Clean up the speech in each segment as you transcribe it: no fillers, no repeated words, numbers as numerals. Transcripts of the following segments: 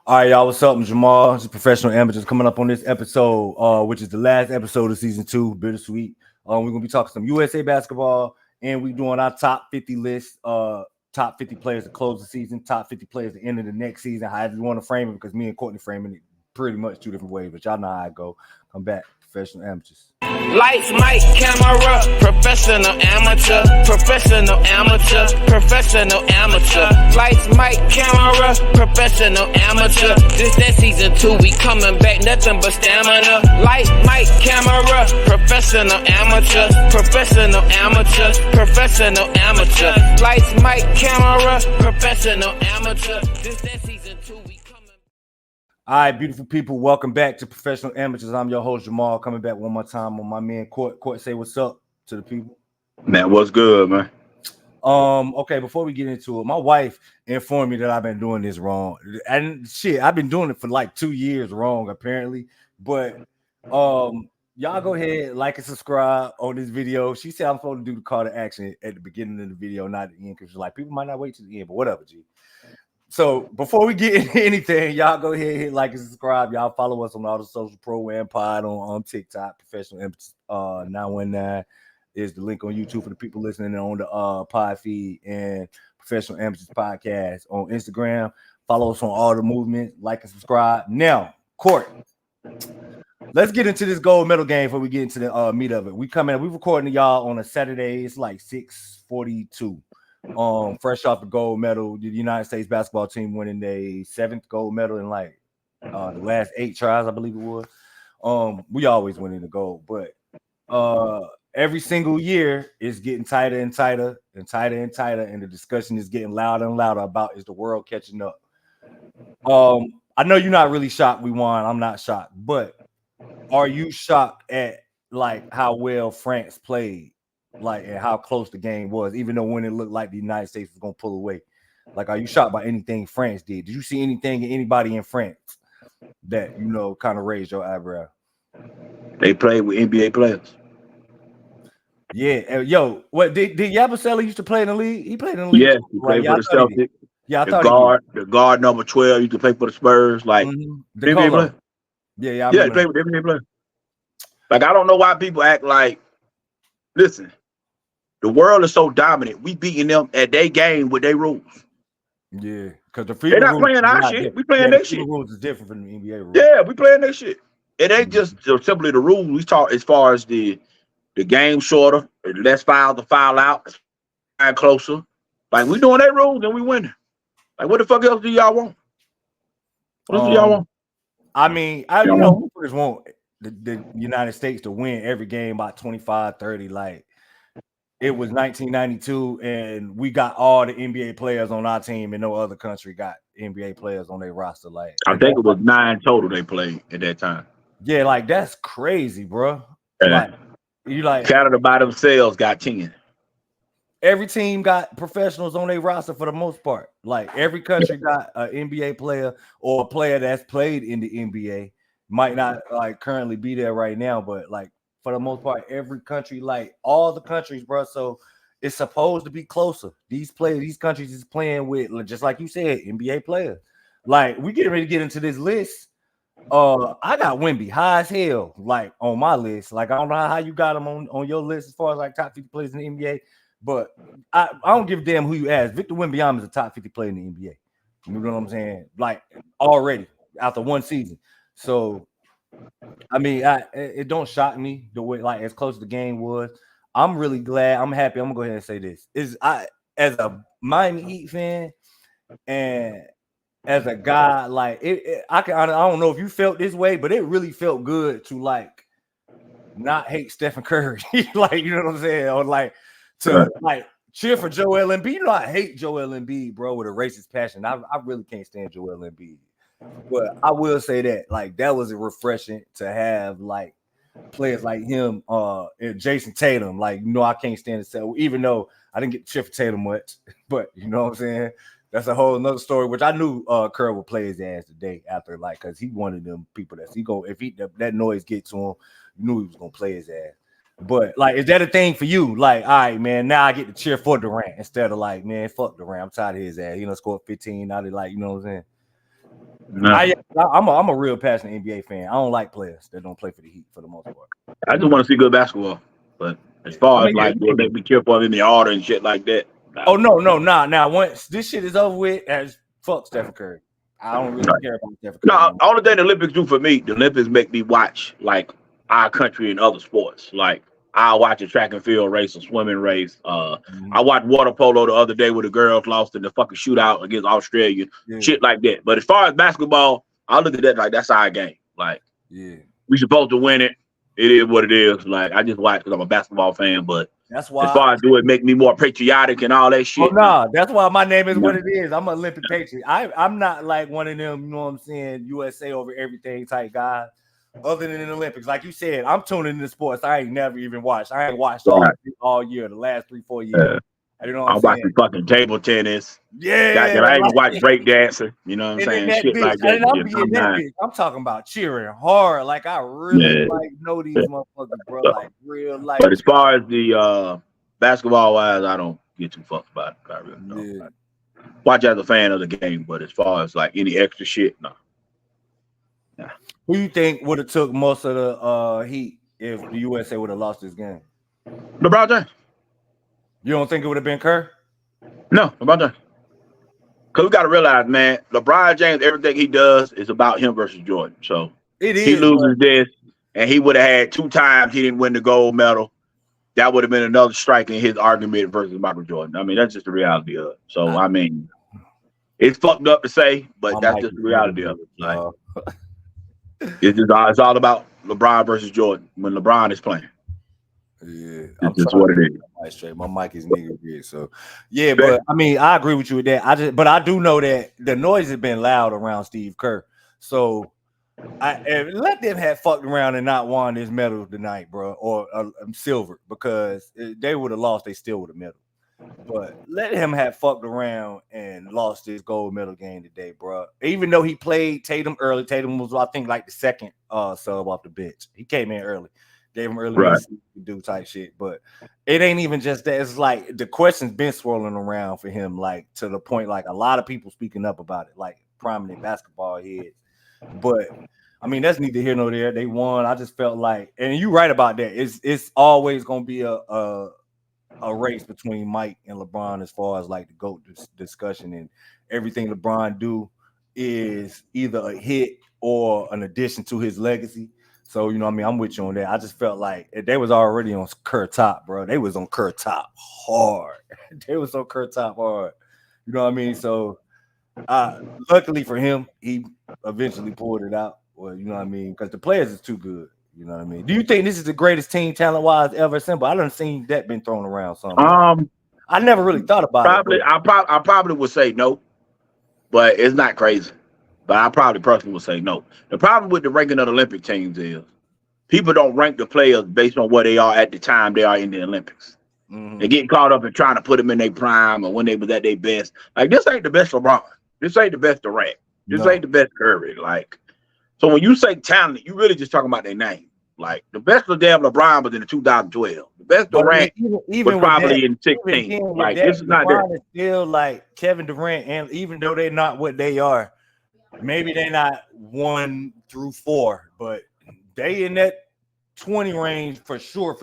All right, y'all. What's up? I'm Jamal. This is Professional Amateurs coming up on this episode, which is the last episode of season 2, Bittersweet. We're gonna be talking some USA basketball, and we're doing our top 50 list, top 50 players to close the season, top 50 players to end of the next season. However you want to frame it, because me and Courtney framing it pretty much two different ways, but y'all know how I go. Come back, Professional Amateurs. Lights, mic, camera, professional amateur, professional amateur, professional amateur. Lights, mic, camera, professional amateur. This that season 2, we coming back, nothing but stamina. Light, mic, camera, professional amateur, professional amateur, professional amateur. Lights, mic, camera, professional amateur. This that season 2, we coming. All right, beautiful people, welcome back to Professional Amateurs. I'm your host, Jamal, coming back one more time on my man, Court. Court, say what's up to the people. Man, what's good, man? Okay, before we get into it, my wife informed me that I've been doing this wrong. And shit, I've been doing it for like 2 years wrong, apparently. But y'all go ahead, like and subscribe on this video. She said I'm supposed to do the call to action at the beginning of the video, not at the end, because she's like, people might not wait to the end, but whatever, G. So before we get into anything, y'all go ahead, hit like and subscribe. Y'all follow us on all the social pro and pod on TikTok. Professional Amateurs 919 is the link on YouTube for the people listening on the pod feed, and Professional Amateurs podcast on Instagram. Follow us on all the movements, like and subscribe. Now, Court, let's get into this gold medal game before we get into the meat of it. We recording to y'all on a Saturday. It's like 6:42. Fresh off the gold medal, the United States basketball team winning their 7th gold medal in like the last 8 tries, I believe it was. We always winning the gold, but every single year it's getting tighter and tighter and tighter and tighter, and the discussion is getting louder and louder about, is the world catching up? I know you're not really shocked we won. I'm not shocked, but are you shocked at like how well France played? Like, and how close the game was, even though when it looked like the United States was gonna pull away? Like, are you shocked by anything France did? Did you see anything in anybody in France that kind of raised your eyebrow? They played with NBA players. Yeah, yo, what did Yabusele used to play in the league? He played in the league. Yes, he played for the Celtics. Yeah, I thought the guard number 12 used to play for the Spurs. Like NBA player. Yeah, he played with NBA players. Like, I don't know why people act like, listen, the world is so dominant. We beating them at their game with their rules. Yeah, because they're not playing our shit. We playing their shit. The rules is different from the NBA rules. Yeah, we playing their shit. It ain't just simply the rules. We talk as far as the game shorter, less fouls to foul out, and closer. Like, we doing their rules and we winning. Like, what the fuck else do y'all want? What else do y'all want? I mean, we just want the United States to win every game by 25, 30. Like, it was 1992, and we got all the NBA players on our team, and no other country got NBA players on their roster. Like, I think it was 9 total they played at that time. Yeah, like, that's crazy, bro. Like, Canada by themselves got 10. Every team got professionals on their roster for the most part. Like, every country got an NBA player or a player that's played in the NBA. Might not like currently be there right now, but like, for the most part, every country, like all the countries, bro. So it's supposed to be closer. These countries is playing with, just like you said, NBA players. Like, we getting ready to get into this list. I got Wemby high as hell, like on my list. Like, I don't know how you got him on your list as far as like top 50 players in the NBA, but I don't give a damn who you ask. Victor Wembanyama is a top 50 player in the NBA. You know what I'm saying? Like, already after one season. So, I mean, it don't shock me the way, like, as close as the game was. I'm really glad. I'm happy. I'm gonna go ahead and say this: as a Miami Heat fan and as a guy, like, I don't know if you felt this way, but it really felt good to like not hate Stephen Curry, like, you know what I'm saying, or like to like cheer for Joel Embiid. You know, I hate Joel Embiid, bro, with a racist passion. I really can't stand Joel Embiid. But I will say that, like, that was refreshing to have like players like him, and Jason Tatum. Like, I can't stand it. Even though I didn't get to cheer for Tatum much, but you know what I'm saying? That's a whole nother story, which I knew Curry would play his ass today after, like, because he one of them people if that noise get to him, you knew he was gonna play his ass. But like, is that a thing for you? Like, all right, man, now I get to cheer for Durant instead of like, man, fuck Durant. I'm tired of his ass. Scored 15. Now they like, you know what I'm saying? No. I'm a real passionate NBA fan. I don't like players that don't play for the Heat for the most part. I just want to see good basketball. But as far as like they make me careful in the order and shit like that. Oh no, nah. Now once this shit is over with, as fuck Stephen Curry. I don't really care about Stephen Curry. No, only thing the Olympics do for me, the Olympics make me watch like our country and other sports. Like I watch a track and field race, a swimming race. I watched water polo the other day where the girls lost in the fucking shootout against Australia, shit like that. But as far as basketball, I look at that like that's our game. Like, we supposed to win it. It is what it is. Like I just watch because I'm a basketball fan, but that's why as far as do it make me more patriotic and all that shit. Oh no, that's why my name is what it is. I'm an Olympic patriot. I'm not like one of them, you know what I'm saying, USA over everything type guy. Other than the Olympics, like you said, I'm tuning into sports. I ain't never even watched. I ain't watched all year, the last 3-4 years. You know what I'm watching fucking table tennis. I even watch break dancing. You know what I'm saying? Shit like that. I'm talking about cheering hard. Like I really like know these motherfuckers, bro. Like real life. But as far as the basketball wise, I don't get too fucked about it. I really don't. Like, watch as a fan of the game, but as far as like any extra shit, no. Yeah. Who you think would have took most of the Heat if the USA would have lost this game? LeBron James. You don't think it would have been Kerr? No, LeBron James. Because we got to realize, man, LeBron James, everything he does is about him versus Jordan. So he loses this, and he would have had 2 times he didn't win the gold medal. That would have been another strike in his argument versus Michael Jordan. I mean, that's just the reality of it. So, I mean, it's fucked up to say, but that's just the reality of it. Like, it's all about LeBron versus Jordan when LeBron is playing. Yeah, that's what it is. My mic is nigga weird, so yeah. But I mean, I agree with you with that. But I do know that the noise has been loud around Steve Kerr. So let them have fucked around and not won this medal tonight, bro, or silver, because they would have lost. They still would have medal. But let him have fucked around and lost his gold medal game today, bro. Even though he played Tatum early, Tatum was, I think, like the second sub off the bench. He came in early, gave him early to do type shit. But it ain't even just that. It's like the question's been swirling around for him, like to the point, like a lot of people speaking up about it, like prominent basketball heads. But I mean, that's neither here nor there. They won. I just felt like, and you're right about that. It's always gonna be a race between Mike and LeBron as far as like the GOAT discussion, and everything LeBron do is either a hit or an addition to his legacy. So, you know what I mean? I'm with you on that. I just felt like they was already on Kerr top, bro. They was on Kerr top hard. They was on Kerr top hard. You know what I mean? So, luckily for him, he eventually pulled it out. Well, you know what I mean? Because the players is too good. You know what I mean? Do you think this is the greatest team talent-wise ever assembled? I done seen that been thrown around something. I never really thought about it. I probably would say no, but it's not crazy. But I probably personally would say no. The problem with the ranking of the Olympic teams is people don't rank the players based on where they are at the time they are in the Olympics. They get caught up in trying to put them in their prime or when they was at their best. Like, this ain't the best LeBron. This ain't the best Durant. This ain't the best Curry. Like, so when you say talent, you really just talking about their name. Like, the best of damn LeBron was in the 2012. The best Durant was probably in 16. Like, this is not there. Still like Kevin Durant, and even though they're not what they are, maybe they're not 1 through 4, but they in that 20 range for sure.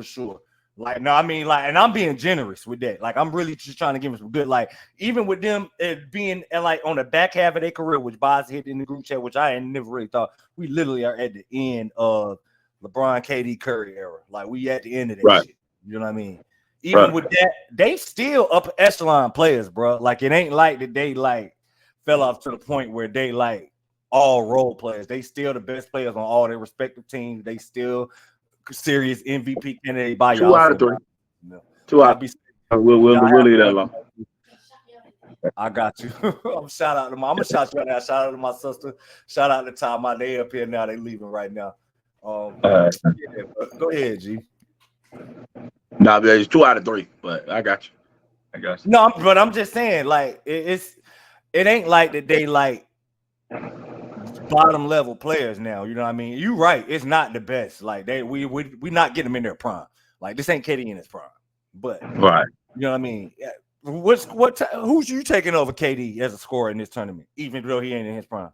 Like, no, I mean, like, and I'm being generous with that. Like, I'm really just trying to give them some good, like, even with them being like on the back half of their career, which Boz hit in the group chat, which I never really thought. We literally are at the end of LeBron, KD, Curry era. Like, we at the end of that shit. You know what I mean? Even with that, they still upper echelon players, bro. Like, it ain't like that they like fell off to the point where they like all role players. They still the best players on all their respective teams. They still serious MVP candidate by 2 out of 3. No. 2 out. We'll leave that alone. I got you. I'm shout out to I'm gonna shout you out now. Shout out to my sister. Shout out to Tom. My day up here now. They leaving right now. Go ahead, G. No, it's 2 out of 3, but I got you. No, but I'm just saying, like, it ain't like that they like bottom level players now. You know what I mean? You right. It's not the best. Like, we not getting them in their prime. Like, this ain't KD in his prime. But you know what I mean? Who's you taking over KD as a scorer in this tournament, even though he ain't in his prime?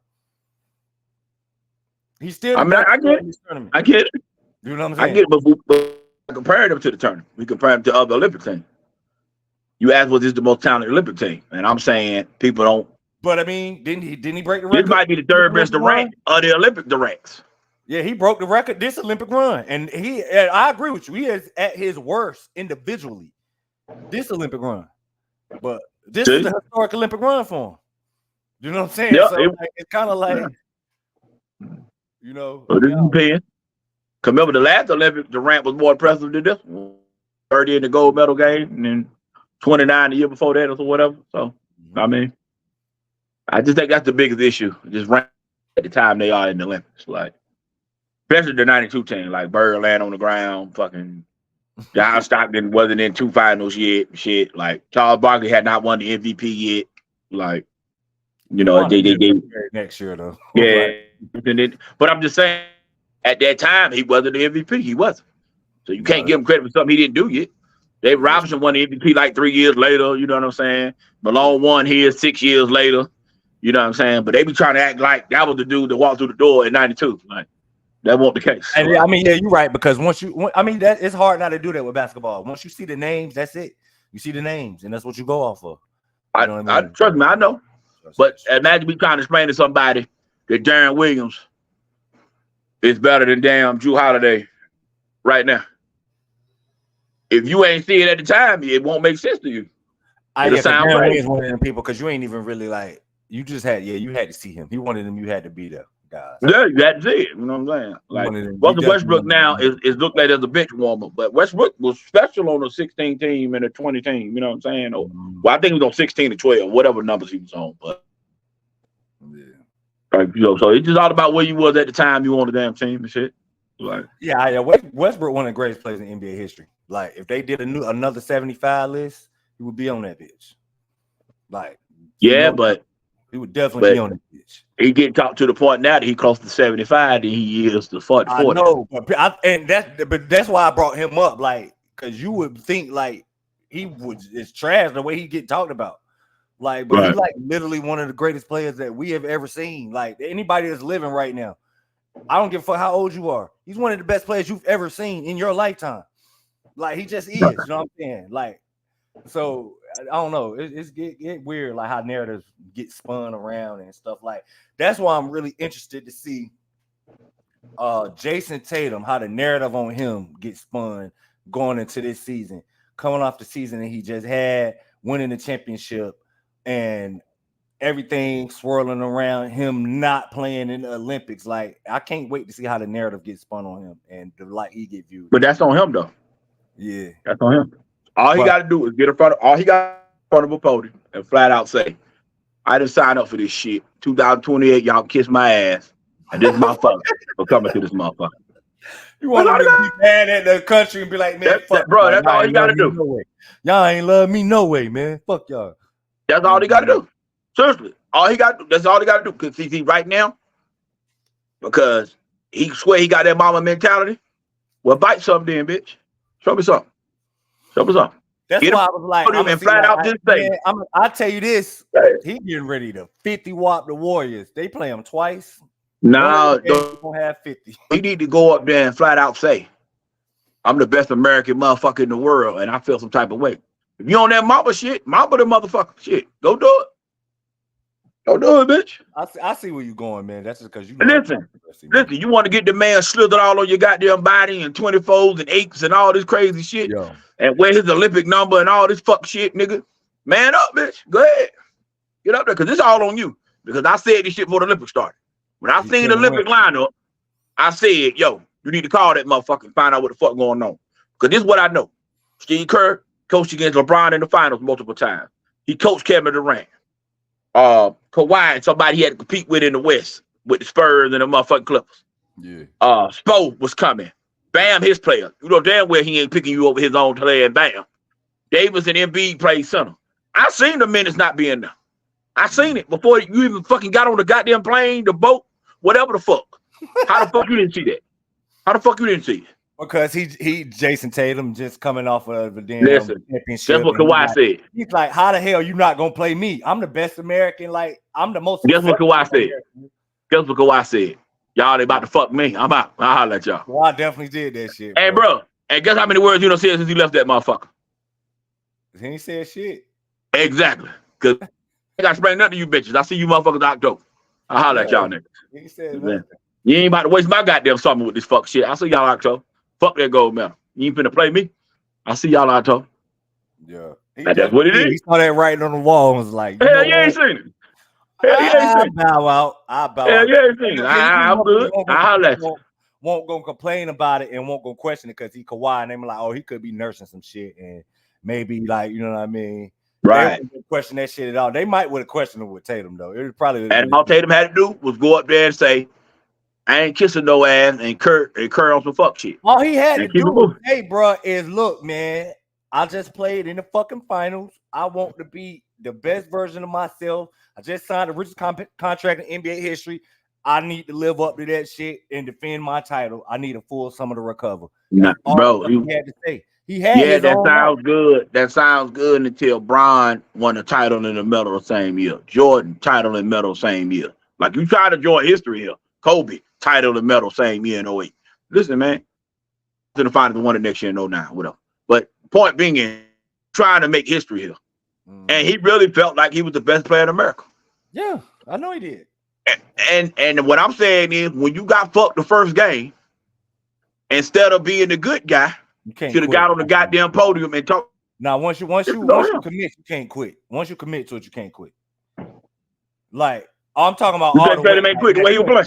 He's still. I mean, I get it. I get it. You know what I'm saying? I get it, but comparing them to the tournament, we compare them to other Olympic teams. You asked, was this the most talented Olympic team? And I'm saying people don't. But I mean, didn't he break the record? This might be the third best Durant of the Olympic Durants. Yeah, he broke the record this Olympic run, and I agree with you. He is at his worst individually this Olympic run, but this is a historic Olympic run for him. You know what I'm saying? Yeah, so it's kind of like, you know. This depends. Remember the last Olympic, Durant was more impressive than this one. 30 in the gold medal game, and then 29 the year before that or whatever. So, I mean, I just think that's the biggest issue. Just rank at the time they are in the Olympics. Like, especially the 92 team, like Bird land on the ground, fucking John Stockton wasn't in 2 finals yet, shit. Like, Charles Barkley had not won the MVP yet. Like, you know, they next year though. Yeah. But I'm just saying, at that time, he wasn't the MVP. He wasn't. So you can't give him credit for something he didn't do yet. Dave Robinson won the MVP like 3 years later. You know what I'm saying? Malone won his 6 years later. You know what I'm saying? But they be trying to act like that was the dude that walked through the door in 92. Like, that wasn't the case. And I mean, yeah, you're right. Because that it's hard not to do that with basketball. Once you see the names, that's it. You see the names, and that's what you go off of. You know what I mean? Trust me, I know. But imagine me trying to explain to somebody that Darren Williams is better than damn Drew Holiday right now. If you ain't see it at the time, it won't make sense to you. Darren Williams one of them people because you ain't even really like you had to see him. He one of them you had to be there, guys. Yeah, you had to see it. You know what I'm saying? Like Russell Westbrook now is looked like as a bench warmer, but Westbrook was special on a 16 team and a 20 team. You know what I'm saying? Or, well, I think he was on 16 to 12, whatever numbers he was on. But yeah, like, you know, so it's just all about where you was at the time you on the damn team and shit. Like, yeah. Westbrook one of the greatest players in NBA history. Like, if they did another 75 list, he would be on that bitch. Like, yeah, but he would definitely be on that bitch. He getting talked to the point now that he close to 75 than he is to 40. I know, but that's why I brought him up, like, because you would think like he is trash the way he get talked about. Like, but he's like literally one of the greatest players that we have ever seen. Like, anybody that's living right now, I don't give a fuck how old you are. He's one of the best players you've ever seen in your lifetime. Like, he just is, you know what I'm saying? Like, so I don't know. It's get weird, like how narratives get spun around and stuff. Like, that's why I'm really interested to see Jason Tatum, how the narrative on him gets spun going into this season, coming off the season that he just had, winning the championship, and everything swirling around him not playing in the Olympics. Like, I can't wait to see how the narrative gets spun on him and the light he get viewed. But that's on him though. Yeah, that's on him. All he got to do is get in front of a podium and flat out say, I didn't sign up for this shit. 2028, y'all kiss my ass. And this motherfucker for coming to this motherfucker. You want to be mad at the country and be like, man, fuck, bro, that's all he got to do. Y'all ain't love me no way, man. Fuck y'all. That's all he got to do. Seriously. That's all he got to do. Because see, right now, because he swear he got that mama mentality. Well, bite something then, bitch. Show me something. That's why I was like, I'm flat out this thing. I'll tell you this. He getting ready to 50 whop the Warriors. They play him twice. No, don't have 50. He need to go up there and flat out say, I'm the best American motherfucker in the world, and I feel some type of way. If you on that Mamba shit, Mamba the motherfucker shit. Go do it. Go do it, bitch. I see where you going, man. That's just because you listen, you want to get the man slithered all on your goddamn body and 24s and 8s and all this crazy shit. Yo. And wear his Olympic number and all this fuck shit, nigga. Man up, bitch. Go ahead. Get up there, because it's all on you. Because I said this shit before the Olympics started. When I seen the Olympic lineup, I said, yo, you need to call that motherfucker and find out what the fuck going on. Because this is what I know. Steve Kerr coached against LeBron in the finals multiple times. He coached Kevin Durant. Kawhi and somebody he had to compete with in the West with the Spurs and the motherfucking Clippers. Yeah. Spo was coming. Bam, his player. You know damn well he ain't picking you over his own player, and bam. Davis and Embiid played center. I seen the minutes not being there. I seen it before you even fucking got on the goddamn plane, the boat, whatever the fuck. How the fuck you didn't see that? How the fuck you didn't see it? Because he Jason Tatum just coming off of the damn championship. That's what Kawhi said. He's like, how the hell you not gonna play me? I'm the best American. Like, I'm the most. Guess what Kawhi said? Guess what Kawhi said? Y'all they about to fuck me. I'm out. I'll holler at y'all. Well, I definitely did that shit. Hey, bro. And guess how many words you done said since you left that motherfucker? He ain't said shit. Exactly. Because I got to explain nothing to you bitches. I see you motherfuckers October. I'll holler at y'all niggas. He said nothing. You ain't about to waste my goddamn summer with this fuck shit. I'll see y'all October. Fuck that gold medal. You ain't finna play me. I'll see y'all October. Yeah. That's what it is. He saw that writing on the wall and was like, hell, you ain't seen it. Hell, you ain't seen it. Bow out. I bow out. Hell, you ain't seen it. I'm good. I'll holler at you. Won't go complain about it and won't go question it because he Kawhi and they be like, oh, he could be nursing some shit and maybe like, you know what I mean? Right. They wouldn't question that shit at all. They might would have questioned it with Tatum though. It was probably and all Tatum had to do was go up there and say, I ain't kissing no ass and Kurt on some fuck shit. All he had to do was say, bro, is look, man, I just played in the fucking finals. I want to be the best version of myself. I just signed the richest contract in NBA history. I need to live up to that shit and defend my title. I need a full summer to recover. Nah, bro, he had to say. He had that sounds good. That sounds good until Bron won the title in the middle of the same year. Jordan title in the middle of the same year. Like you try to join history here. Kobe title in the middle same year in 08. Listen, man. To the finals won it next year in 09, whatever. But point being in trying to make history here. And he really felt like he was the best player in America. Yeah, I know he did. And what I'm saying is when you got fucked the first game, instead of being the good guy, you should have got on the goddamn podium and talk. Now, once you commit, you can't quit. Once you commit to it, you can't quit. Like I'm talking about all the way, quit the way you play.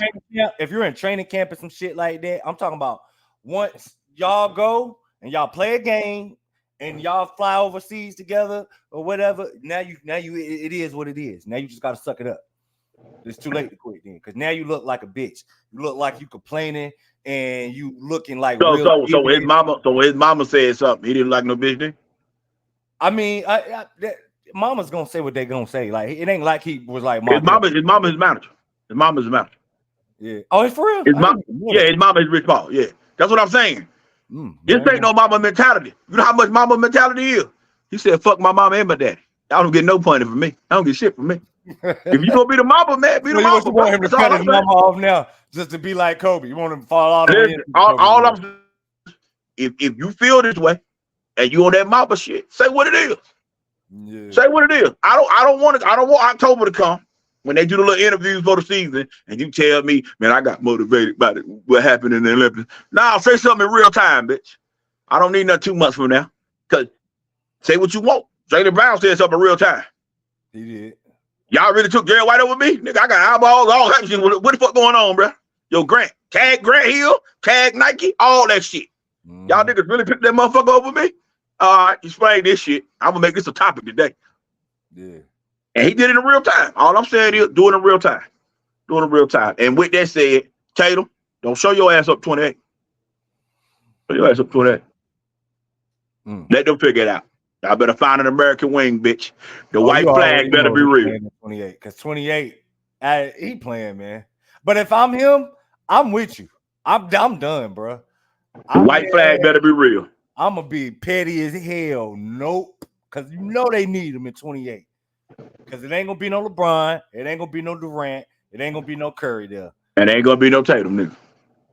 If you're in training camp and some shit like that, I'm talking about once y'all go and y'all play a game and y'all fly overseas together or whatever. Now you it is what it is. Now you just gotta suck it up. It's too late to quit then, because now you look like a bitch. You look like you complaining and you looking like so his mama said something. He didn't like no bitch then? I mean, mama's gonna say what they gonna say. Like it ain't like he was like his mama's manager. His mama's manager. Yeah. Oh, it's for real. His mama is Rich Paul. Yeah, that's what I'm saying. This ain't no mama mentality. You know how much mama mentality is? He said, "Fuck my mama and my daddy. I don't get no money from me. I don't get shit from me." If you gonna be the mama, man, be the mama. You want him to cut his mama off now just to be like Kobe. You want him to fall out. All I'm saying, if you feel this way and you on that mama shit, say what it is. Yeah. Say what it is. I don't want October to come when they do the little interviews for the season and you tell me, man, I got motivated by what happened in the Olympics. Nah, say something in real time, bitch. I don't need nothing too much from now. Cause say what you want. Jaylen Brown said something in real time. He did. Y'all really took Jerry White over me? Nigga, I got eyeballs, all that shit. What the fuck going on, bro? Yo, Grant. Tag Grant Hill, tag Nike, all that shit. Y'all niggas really picked that motherfucker over me? All right, explain this shit. I'm gonna make this a topic today. Yeah. And he did it in real time. All I'm saying is do it in real time. Do it in real time. And with that said, Tatum, don't show your ass up 28. Show your ass up 28. Let them figure it out. I better find an American wing, bitch. The white flag better be real. 28, because 28, he playing, man. But if I'm him, I'm with you. I'm done, bro. The white flag better be real. I'm gonna be petty as hell. Nope, because you know they need him in 28. Because it ain't gonna be no LeBron, it ain't gonna be no Durant, it ain't gonna be no Curry there, and ain't gonna be no Tatum, nigga.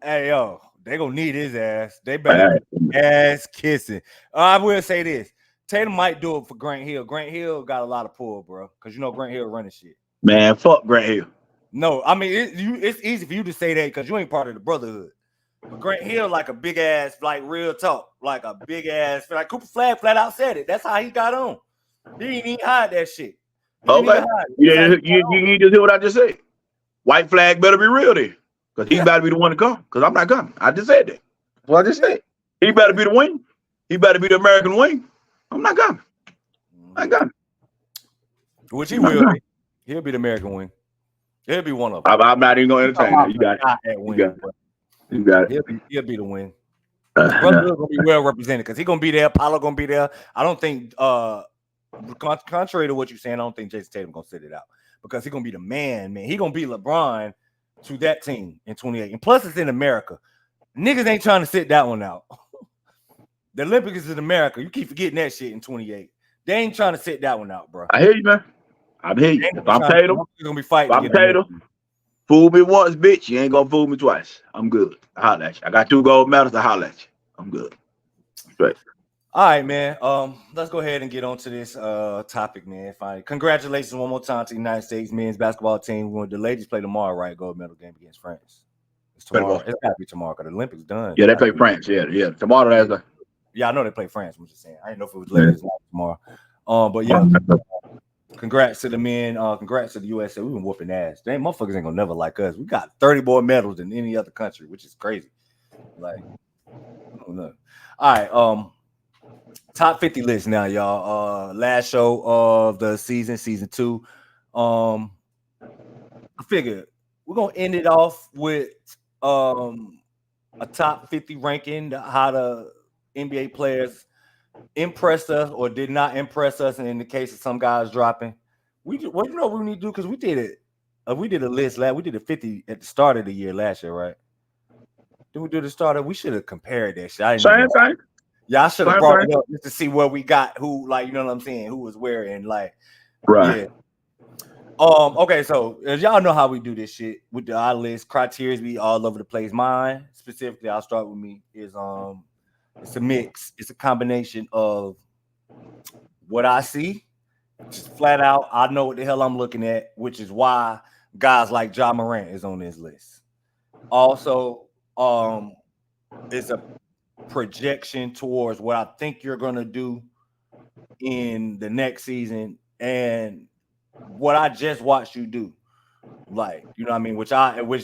Hey yo, they gonna need his ass. They better ass kissing. I will say this. Tatum might do it for Grant Hill. Grant Hill got a lot of pull, bro. Because you know Grant Hill running shit. Man, fuck Grant Hill. No, I mean, it's easy for you to say that because you ain't part of the brotherhood. But Grant Hill like a big ass, like real talk. Like a big ass, like Cooper Flag flat out said it. That's how he got on. He didn't even hide that shit. Okay. You need to hear what I just said. White flag better be real then. Because he better be the one to come. Because I'm not coming. I just said that. Well, I just said. He better be the wing. He better be the American wing. I'm not coming. I got him. Which he will be. He'll be the American wing. He'll be one of them. I'm not even going to entertain that. You got it. You got it. He'll be the wing. Brother gonna be well represented because he's gonna be there. Paolo gonna be there. I don't think, contrary to what you're saying, I don't think Jason Tatum gonna sit it out because he's gonna be the man. He gonna be LeBron to that team in 28. And plus, it's in America. Niggas ain't trying to sit that one out. The Olympics is in America. You keep forgetting that shit in 28. They ain't trying to sit that one out, bro. I hear you, man. I hear you. If I'm Tatum, gonna be fighting. I'm Tatum. Fool me once, bitch. You ain't gonna fool me twice. I'm good. I holla at you. I got 2 gold medals. I holla at you. I'm good. Right. All right, man. Let's go ahead and get on to this topic, man. Finally, congratulations one more time to the United States men's basketball team. The ladies play tomorrow, right? Gold medal game against France. It's tomorrow. It's gotta be tomorrow because the Olympics done. Yeah, they play France. Yeah. Tomorrow that's the. Yeah, I know they play France. I'm just saying. I didn't know if it was ladies tomorrow. But yeah. Congrats to the men. Congrats to the USA. We've been whooping ass. Damn, motherfuckers ain't gonna never like us. We got 30 more medals than any other country, which is crazy. Like, I don't know. All right. Top 50 list now, y'all. Last show of the season 2. I figured we're gonna end it off with a top 50 ranking, how the NBA players impressed us or did not impress us, and in the case of some guys dropping, we need to do, because we did it. We did a list we did a 50 at the start of the year last year, right? Did we do the starter? We should have compared that shit. Same thing. Yeah, I should have brought it up just to see where we got who, like, you know what I'm saying, who was where, and like, right. Yeah. Okay, so as y'all know how we do this shit with our list, criteria be all over the place. Mine specifically, I'll start with me, is it's a mix. It's a combination of what I see, just flat out. I know what the hell I'm looking at, which is why guys like Ja Morant is on this list. Also, it's a projection towards what I think you're gonna do in the next season and what I just watched you do. Like, you know what I mean? Which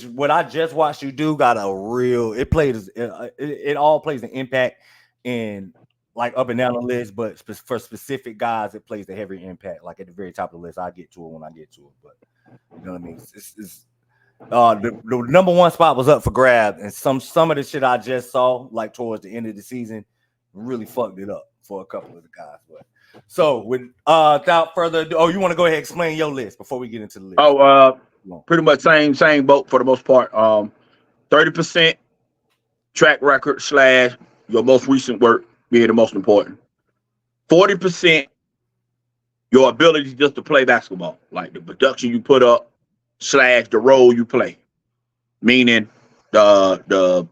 what I just watched you do got a real, it all plays an impact in, like, up and down the list, but for specific guys, it plays a heavy impact. Like at the very top of the list, I'll get to it when I get to it. But you know what I mean? The number one spot was up for grab, and some of the shit I just saw, like towards the end of the season, really fucked it up for a couple of the guys. But so without further ado, you want to go ahead and explain your list before we get into the list? Pretty much same boat for the most part. 30% track record / your most recent work being the most important. 40% your ability just to play basketball, like the production you put up / the role you play, meaning the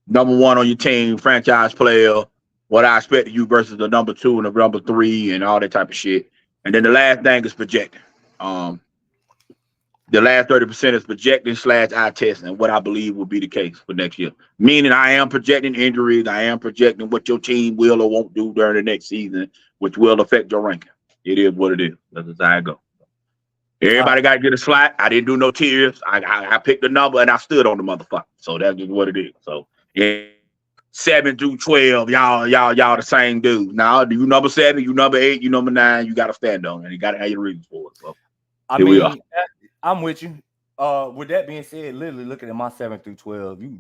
number 1 on your team, franchise player, what I expect of you versus the number 2 and the number 3 and all that type of shit. And then the last thing is projecting. The last 30% is projecting / eye testing, and what I believe will be the case for next year. Meaning I am projecting injuries. I am projecting what your team will or won't do during the next season, which will affect your ranking. It is what it is. That's how I go. Everybody got to get a slot. I didn't do no tiers. I picked a number and I stood on the motherfucker. So that's just what it is. So yeah, 7 through 12, y'all the same dude. Now you number 7, you number 8, you number 9. You got to stand on it. You got to have your reasons for it. So I mean, I'm with you. With that being said, literally looking at my 7 through 12, you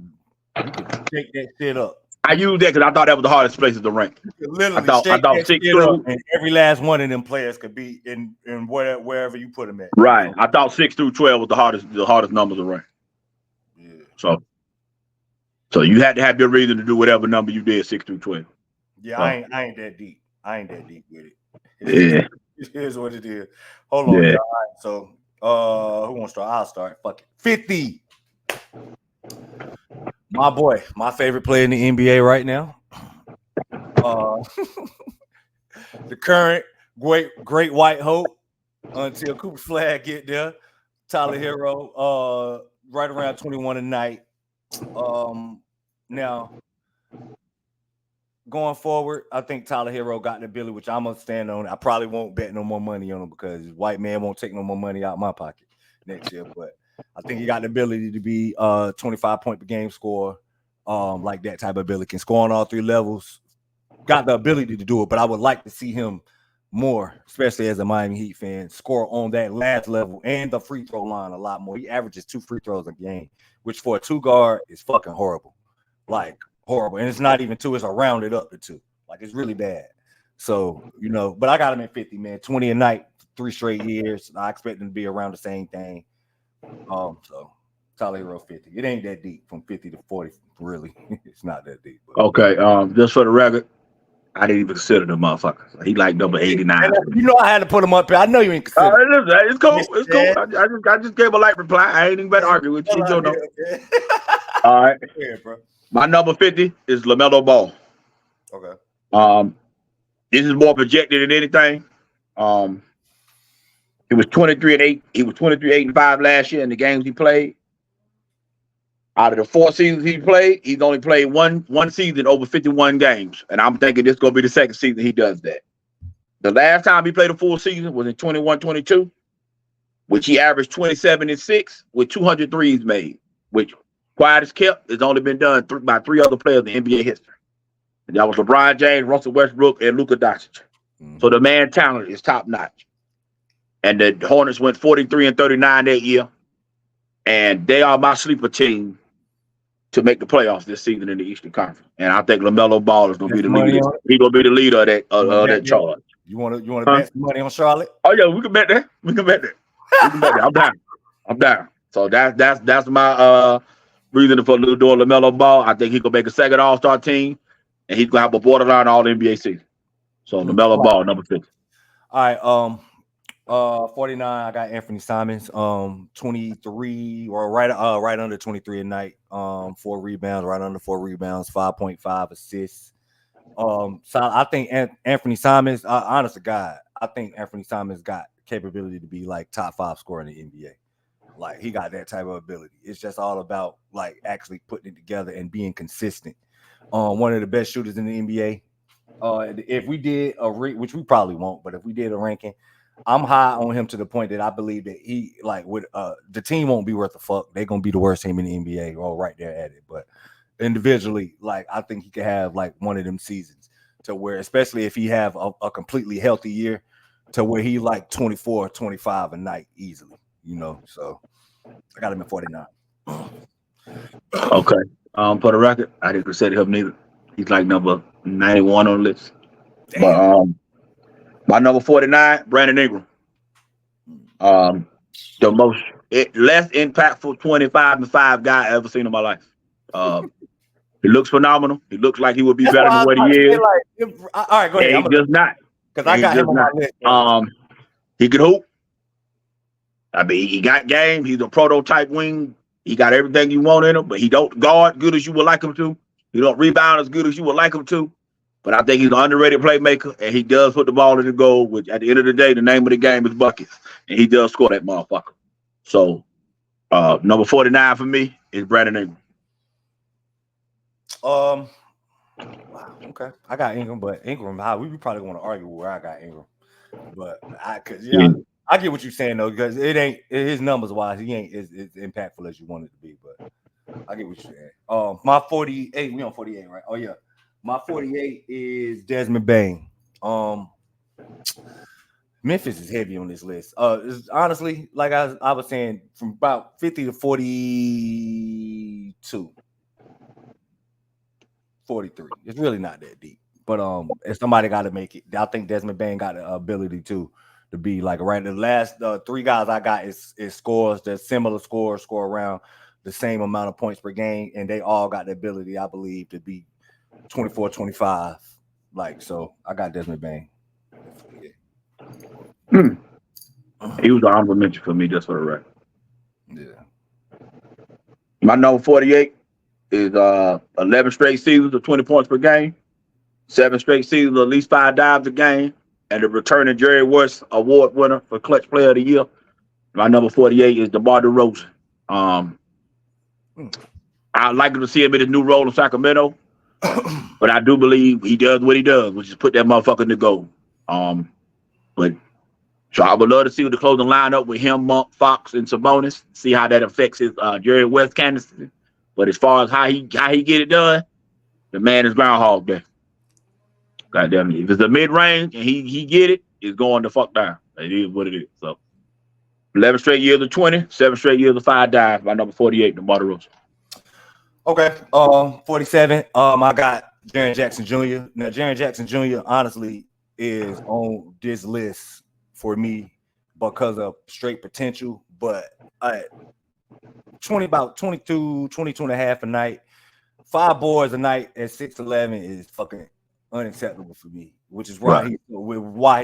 can shake that shit up. I used that because I thought that was the hardest places to rank. Literally, I thought 6 through, and every last one of them players could be in wherever you put them at. Right. I thought 6 through 12 was the hardest numbers to rank. Yeah. So you had to have your reason to do whatever number you did 6 through 12. Yeah, I ain't that deep. I ain't that deep with it. Yeah. It is what it is. Hold on, y'all. So who wants to start? I'll start. Fuck it. 50. My boy, my favorite player in the NBA right now. The current great white hope until Cooper Flag get there. Tyler Hero, right around 21 a night. Now, going forward, I think Tyler Hero got the ability, which I'm gonna stand on. I probably won't bet no more money on him because white man won't take no more money out of my pocket next year. But I think he got the ability to be 25 point per game scorer, like that type of ability, can score on all 3 levels. Got the ability to do it, but I would like to see him more, especially as a Miami Heat fan, score on that last level and the free throw line a lot more. He averages 2 free throws a game, which for a 2 guard is fucking horrible. Like horrible. And it's not even 2, it's a rounded up to 2. Like it's really bad. So, you know, but I got him at 50, man. 20 a night, 3 straight years. I expect him to be around the same thing. So Tyler Hero 50. It ain't that deep from 50 to 40, really. It's not that deep. But. Okay. Just for the record, I didn't even consider the motherfucker. He like number 89. You know I had to put him up here. I know you ain't consider. Listen, it's cool. It's cool. I just gave a light reply. I ain't even better argue with you. All right. Yeah, bro. My number 50 is LaMelo Ball. Okay. This is more projected than anything. He was 23-8. He was 23-8-5 last year in the games he played. Out of the 4 seasons he played, he's only played one season over 51 games. And I'm thinking this is going to be the second season he does that. The last time he played a full season was in 21-22, which he averaged 27-6 with 200 threes made, which, quiet as kept, has only been done by 3 other players in NBA history. And that was LeBron James, Russell Westbrook, and Luka Doncic. So the man talent is top notch. And the Hornets went 43-39 that year. And they are my sleeper team to make the playoffs this season in the Eastern Conference. And I think LaMelo Ball is going to be the leader. He's going to be the leader of that charge. You want to bet some money on Charlotte? Oh yeah, we can bet that. I'm down. So that's my reason for doing LaMelo Ball. I think he can make a second All-Star team, and he's gonna have a borderline All-NBA season. So LaMelo Ball, number 50. All right. 49. I got Anthony Simons. 23 or right under 23 a night. 4 rebounds, right under 4 rebounds. 5.5 assists. So I think Anthony Simons, honest to God, I think Anthony Simons got capability to be like top 5 scorer in the NBA. Like he got that type of ability. It's just all about like actually putting it together and being consistent. One of the best shooters in the NBA. If we did which we probably won't, but if we did a ranking, I'm high on him to the point that I believe that he the team won't be worth a fuck. They're gonna be the worst team in the NBA, all right there at it. But individually, like I think he could have like one of them seasons to where, especially if he have a completely healthy year, to where he like 24, 25 a night easily, So I got him at 49. Okay. For the record, I didn't consider him neither. He's like number 91 on the list. But my number 49, Brandon Ingram. The less impactful 25-5 guy I ever seen in my life. He looks phenomenal. He looks like he would be better than what he is. All right, go ahead. He's just not. Because I got him on my list. He can hoop. I mean, he got game. He's a prototype wing. He got everything you want in him, but he don't guard good as you would like him to. He don't rebound as good as you would like him to. But I think he's an underrated playmaker, and he does put the ball in the goal, which at the end of the day, the name of the game is buckets. And he does score that motherfucker. So number 49 for me is Brandon Ingram. Okay. I got Ingram, but Ingram, we probably want to argue where I got Ingram. But I get what you're saying though, because it ain't his numbers wise, he ain't as impactful as you want it to be. But I get what you're saying. My 48, we on 48, right? Oh yeah. My 48 is Desmond Bane. Memphis is heavy on this list. Honestly, like I was saying, from about 50 to 42. 43. It's really not that deep. But if somebody got to make it, I think Desmond Bane got the ability to be like right. The last 3 guys I got is scores that similar score around the same amount of points per game, and they all got the ability, I believe, to be 24, 25. Like, so I got Desmond Bane. He was an honorable mention for me, just for the record. Yeah. My number 48 is 11 straight seasons of 20 points per game, 7 straight seasons of at least 5 dives a game, and the returning Jerry West Award winner for Clutch Player of the Year. My number 48 is DeMar DeRozan. I'd like to see him in his new role in Sacramento, but I do believe he does what he does, which is put that motherfucker in the goal. But so I would love to see the closing lineup with him, Monk, Fox, and Sabonis. See how that affects his Jerry West candidacy. But as far as how he get it done, the man is Groundhog Day. Goddamn it. If it's a mid-range and he get it, it's going the fuck down. It is what it is. So 11 straight years of 20, 7 straight years of 5 dives. My number 48, DeMar DeRozan. Okay. 47. I got Jaren Jackson Jr. Now, Jaren Jackson Jr. honestly is on this list for me because of straight potential, but about 22 and a half a night, 5 boards a night at 6'11" is fucking unacceptable for me, which is why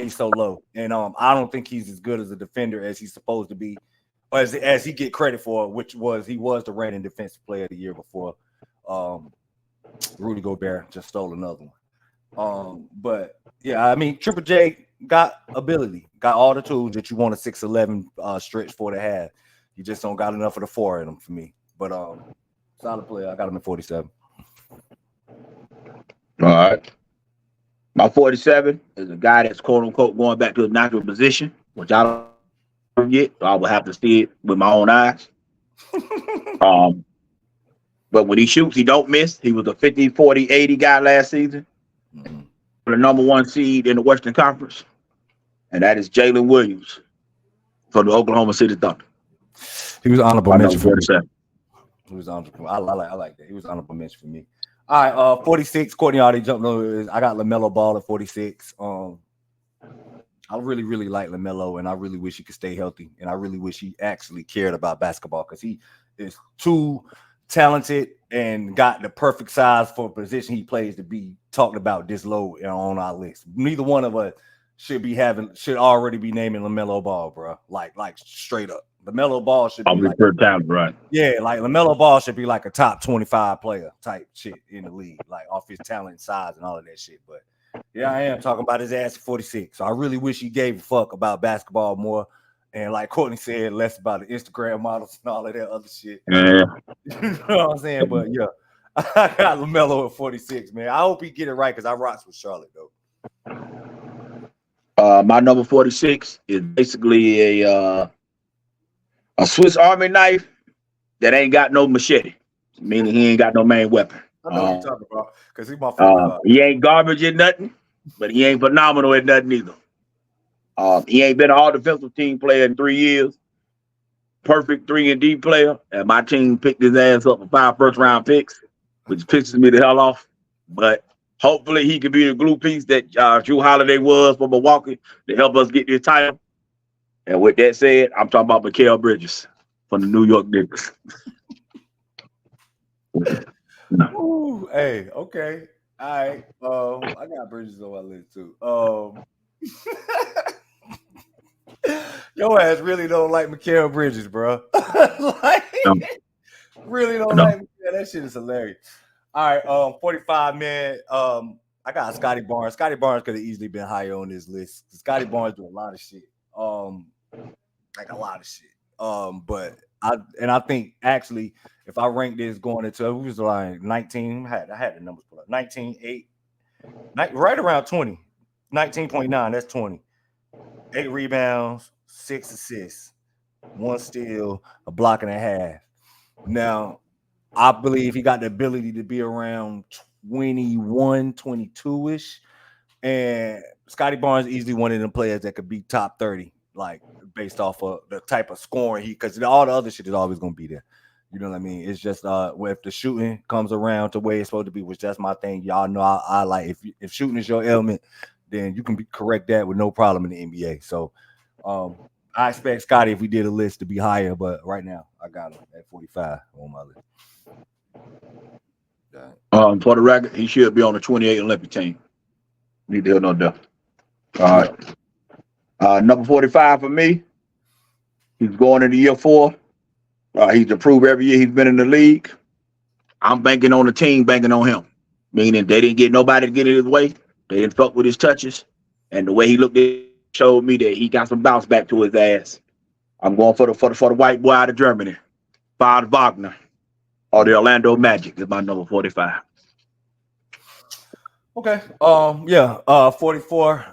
he's so low. And I don't think he's as good as a defender as he's supposed to be, or as he get credit for, which was he was the reigning defensive player of the year before. Rudy Gobert just stole another one. But yeah, I mean, Triple J got ability, got all the tools that you want a 6'11" stretch for to have. You just don't got enough of the 4 in them for me. But solid player. I got him at 47. All right. My 47 is a guy that's quote unquote going back to his natural position, which I don't get. So I will have to see it with my own eyes. But when he shoots, he don't miss. He was a 50, 40, 80 guy last season. Mm-hmm. The number 1 seed in the Western Conference. And that is Jalen Williams from the Oklahoma City Thunder. He was honorable mention for me. He was honorable. I like that. He was honorable mention for me. All right, 46. Courtney already jumped over. I got LaMelo Ball at 46. I really, really like LaMelo, and I really wish he could stay healthy. And I really wish he actually cared about basketball because he is too talented and got the perfect size for a position he plays to be talked about this low on our list. Neither one of us should already be naming LaMelo Ball, bro. Like straight up. LaMelo Ball should be like talent, right? Yeah, like LaMelo Ball should be like a top 25 player type shit in the league, like off his talent, size, and all of that shit. But yeah, I am talking about his ass at 46. So I really wish he gave a fuck about basketball more. And like Courtney said, less about the Instagram models and all of that other shit. Yeah. You know what I'm saying? But yeah, I got LaMelo at 46, man. I hope he get it right because I rocks with Charlotte, though. My number 46 is basically a Swiss Army knife that ain't got no machete, meaning he ain't got no main weapon. I know what you're talking about because he's my favorite. He ain't garbage at nothing, but he ain't phenomenal at nothing either. He ain't been an all-defensive team player in 3 years. Perfect 3-and-D player, and my team picked his ass up for 5 first-round picks, which pisses me the hell off. But hopefully he can be the glue piece that Drew Holiday was for Milwaukee to help us get this title. And with that said, I'm talking about Mikal Bridges from the New York Knicks. Ooh, hey, okay. All right. I got Bridges on my list too. Your ass really don't like Mikal Bridges, bro. Really don't like him. Yeah, that shit is hilarious. All right, 45, man. I got Scotty Barnes. Scotty Barnes could have easily been higher on this list. Scotty Barnes do a lot of shit. Like a lot of shit. But I think actually, if I rank this going into it was like 19, I had the numbers put up 19, 8, right around 20, 19.9. That's 20. 8 rebounds, 6 assists, 1 steal, a block and a half. Now, I believe he got the ability to be around 21, 22-ish. And Scotty Barnes is easily one of them players that could be top 30, like based off of the type of scoring because all the other shit is always going to be there. You know what I mean? It's just if the shooting comes around to where it's supposed to be, which that's my thing. Y'all know I like if shooting is your element, then you can correct that with no problem in the NBA. So I expect Scotty, if we did a list, to be higher, but right now I got him at 45 on my list. For the record, he should be on the 28 Olympic team. Need to hear no doubt. All right. Number 45 for me. He's going into year 4. He's improved every year he's been in the league. I'm banking on the team, banking on him. Meaning they didn't get nobody to get in his way. They didn't fuck with his touches. And the way he looked at it showed me that he got some bounce back to his ass. I'm going for the white boy out of Germany. Franz Wagner. Or the Orlando Magic is my number 45. Okay. 44.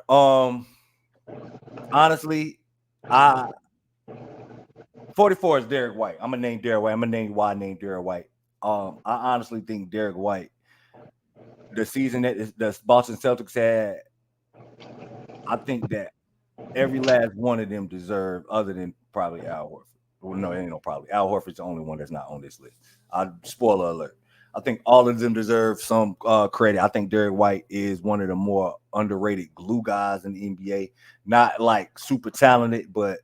Honestly, 44 is Derek White. I'm gonna name Derek White. I'm gonna name why I named Derek White. I honestly think Derek White, the season that the Boston Celtics had, I think that every last one of them deserve, other than probably Al Horford. Well, no, it ain't no probably. Al Horford's the only one that's not on this list. Spoiler alert. I think all of them deserve some credit. I think Derek White is one of the more underrated glue guys in the NBA. Not like super talented, but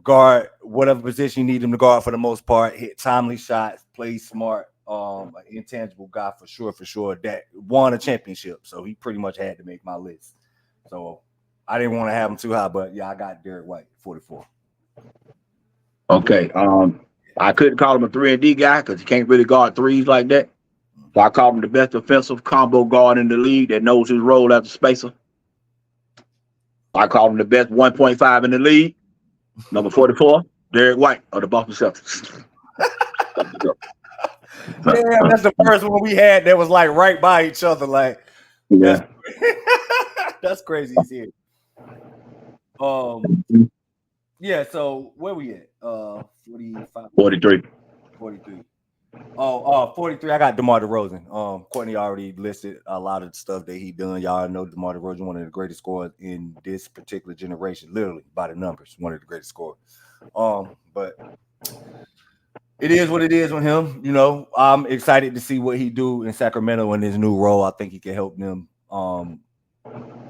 guard whatever position you need him to guard for the most part. Hit timely shots, play smart, an intangible guy for sure that won a championship. So he pretty much had to make my list. So I didn't want to have him too high, but yeah, I got Derek White, 44. Okay. I couldn't call him a 3-and-D guy because he can't really guard threes like that. So I call him the best offensive combo guard in the league that knows his role as a spacer. I call him the best 1.5 in the league. Number 44, Derek White of the Boston Celtics. Damn, that's the first one we had that was like right by each other. Like, yeah, that's crazy. Here. Yeah. So where we at? 45, 43. 43. 43. I got DeMar DeRozan. Courtney already listed a lot of the stuff that he done. Y'all know DeMar DeRozan, one of the greatest scorers in this particular generation, literally by the numbers, one of the greatest scorers. But it is what it is with him. You know, I'm excited to see what he do in Sacramento in his new role. I think he can help them.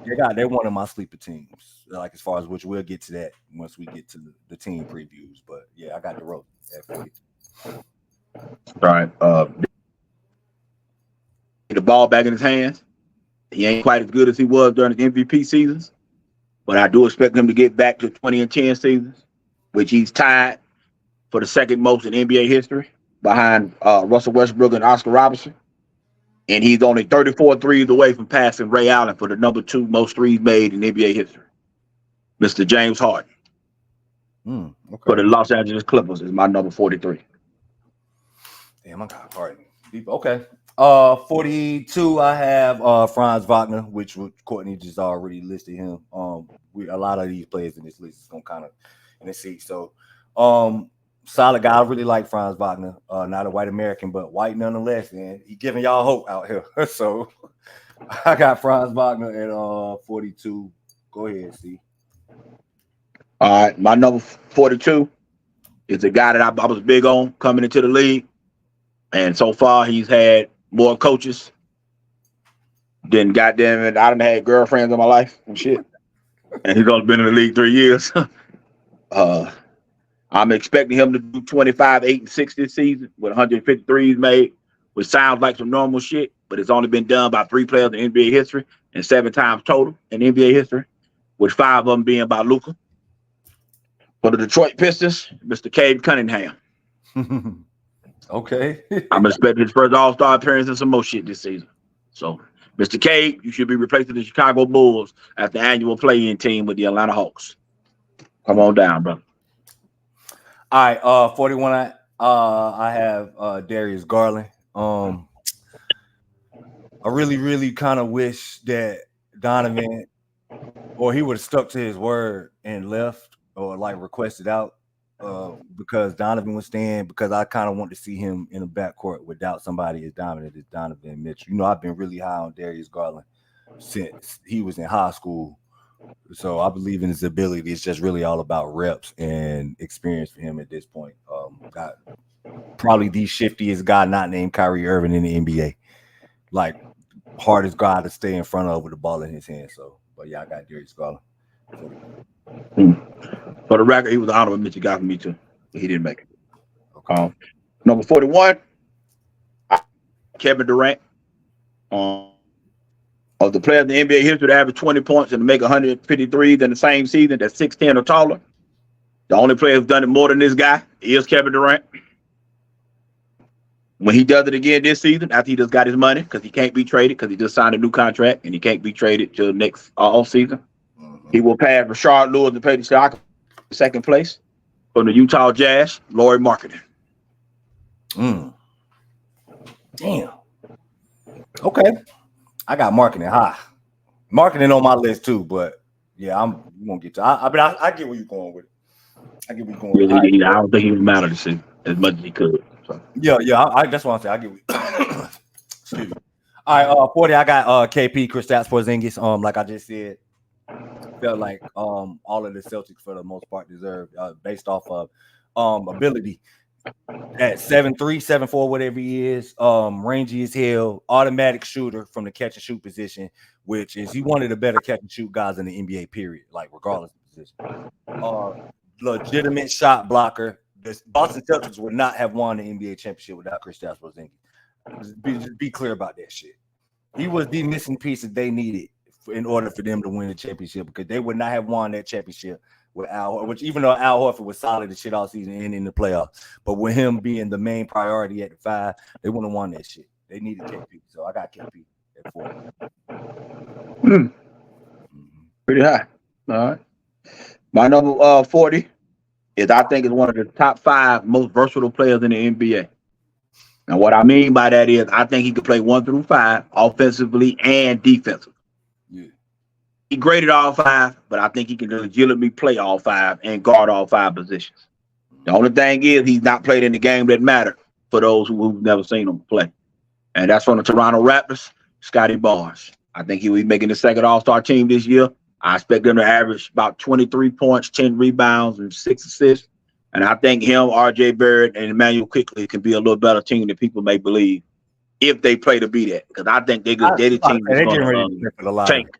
They're one of my sleeper teams. Like as far as which we'll get to that once we get to the team previews. But yeah, I got DeRozan at 40. All right. The ball back in his hands. He ain't quite as good as he was during the MVP seasons, but I do expect him to get back to 20-10 seasons, which he's tied for the second most in NBA history behind Russell Westbrook and Oscar Robertson. And he's only 34 threes away from passing Ray Allen for the number 2 most threes made in NBA history. Mr. James Harden. Okay. For the Los Angeles Clippers is my number 43. Damn, I got Harden. Okay. 42, I have Franz Wagner, which Courtney just already listed him. A lot of these players in this list is gonna kind of in the seat. So solid guy. I really like Franz Wagner. Not a white American, but white nonetheless, man. He giving y'all hope out here. So I got Franz Wagner at 42. Go ahead, C. All right, my number 42 is a guy that I was big on coming into the league. And so far, he's had more coaches than goddamn it. I done had girlfriends in my life and shit. And he's only been in the league 3 years. I'm expecting him to do 25, 8, and 6 this season with 153s made, which sounds like some normal shit, but it's only been done by 3 players in NBA history and 7 times total in NBA history, with 5 of them being by Luka. For the Detroit Pistons, Mr. Cade Cunningham. Okay. I'm expecting his first All-Star appearance and some more shit this season. So, Mr. Cade, you should be replacing the Chicago Bulls as the annual play-in team with the Atlanta Hawks. Come on down, brother. All right, 41. I have Darius Garland. I really, really kind of wish that Donovan, or he would have stuck to his word and left, or like requested out. Because Donovan was staying, because I kind of want to see him in the backcourt without somebody as dominant as Donovan Mitchell. You know, I've been really high on Darius Garland since he was in high school. So I believe in his ability. It's just really all about reps and experience for him at this point. Got probably the shiftiest guy not named Kyrie Irving in the NBA. Like, hardest guy to stay in front of with the ball in his hand. So, but yeah, I got Darius Garland. For the record, he was an honorable mention guy for me too. But he didn't make it. Okay. Number 41, Kevin Durant. Of the players in the NBA history to average 20 points and to make 153s in the same season, that's 6'10" or taller. The only player who's done it more than this guy is Kevin Durant. When he does it again this season, after he just got his money, because he can't be traded, because he just signed a new contract and he can't be traded till next off season, he will pass Rashard Lewis and Peyton Stock second place from the Utah Jazz, Lauri Markkanen. Damn. Okay. I got Markkanen high. Markkanen on my list too, but yeah, we won't get to. I get where you're going with it. I get where you're going. Really, I don't think he was matter this season as much as he could. So. Yeah. That's what I'm saying. I get. Excuse me. All right, 40. I got KP, Kristaps Porzingis. Like I just said, felt like all of the Celtics for the most part deserved based off of ability. At 7'3", 7'4", whatever he is, rangy as hell, automatic shooter from the catch and shoot position, which is he one of the better catch and shoot guys in the NBA, period, like regardless of position. Legitimate shot blocker. The Boston Celtics would not have won the NBA championship without Kristaps Porzingis. Just be clear about that shit. He was the missing piece that they needed in order for them to win the championship, because they would not have won that championship with Al, which even though Al Horford was solid as shit all season and in the playoffs, but with him being the main priority at the 5, they wouldn't have won that shit. They needed KP, so I got KP at 4. Pretty high. All right. My number 40 is, I think, is one of the top 5 most versatile players in the NBA. Now, what I mean by that is, I think he could play 1 through 5 offensively and defensively. Yeah. He graded all 5, but I think he can legitimately play all 5 and guard all 5 positions. The only thing is, he's not played in the game that matter for those who've never seen him play. And that's from the Toronto Raptors, Scotty Barnes. I think he will be making the second All-Star team this year. I expect him to average about 23 points, 10 rebounds, and 6 assists. And I think him, R.J. Barrett, and Emmanuel Quickley can be a little better team than people may believe if they play to be that. Because I think they're the team that's going to tank.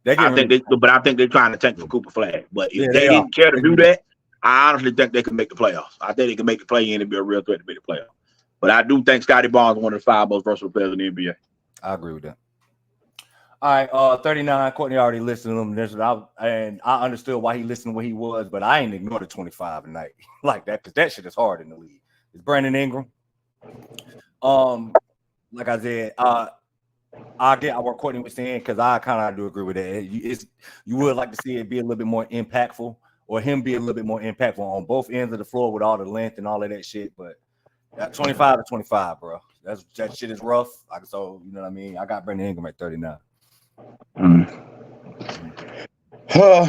I think they're trying to tank for Cooper Flag. But if they didn't care to do that, I honestly think they can make the playoffs. I think they can make the play-in and be a real threat to make the playoffs. But I do think Scotty Barnes is one of the 5 most versatile players in the NBA. I agree with that. All right, 39. Courtney already listed him, and I understood why he listened where he was, but I ain't ignored the 25 tonight like that, because that shit is hard in the league. It's Brandon Ingram. Like I said, I get what Courtney was saying, because I kind of do agree with that. You would like to see it be a little bit more impactful, or him be a little bit more impactful on both ends of the floor with all the length and all of that shit. But 25 to 25, bro. That shit is rough. So you know what I mean. I got Brandon Ingram at 39.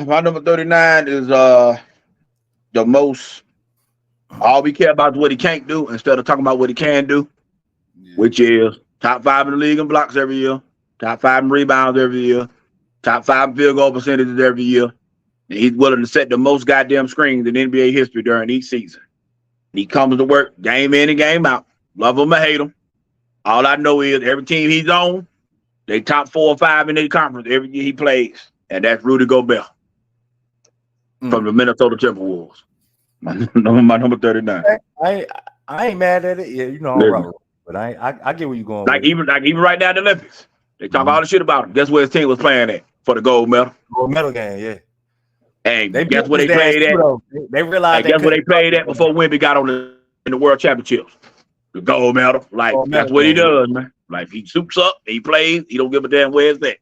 My number 39 is the most. All we care about is what he can't do instead of talking about what he can do, which is top 5 in the league in blocks every year, top 5 in rebounds every year, top 5 in field goal percentages every year. And he's willing to set the most goddamn screens in NBA history during each season. He comes to work game in and game out. Love him or hate him. All I know is every team he's on, they top 4 or 5 in their conference every year he plays. And that's Rudy Gobert from the Minnesota Timberwolves. My number 39. I ain't mad at it. Yeah, you know I'm right, but I get where you're going. Like even right now at the Olympics, they talk all the shit about him. Guess where his team was playing at for the gold medal? Gold medal game, yeah. And guess where they played at? They realized. Guess where they played at before Wemby got on in the World Championships? The gold medal. Like that's what he does, man. Like he soups up, he plays, he don't give a damn where it's at.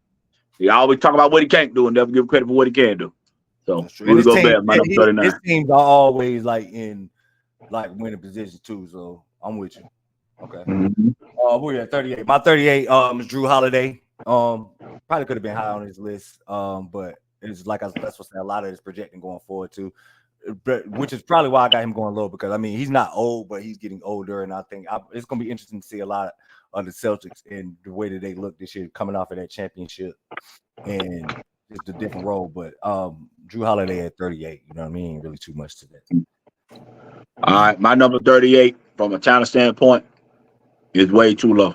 He always talk about what he can't do and never give credit for what he can do. So Rudy Gobert, my number 39. His teams are always in winning positions too. So I'm with you. Okay. We're at 38. My 38 is Drew Holiday. Probably could have been high on his list. But it's like that's what a lot of his projecting going forward too. But which is probably why I got him going low, because I mean he's not old, but he's getting older, and I think it's gonna be interesting to see a lot of the Celtics and the way that they look this year, coming off of that championship, and just a different role. But Drew Holiday at 38, you know what I mean? Really too much to that. All right, my number 38 from a talent standpoint is way too low.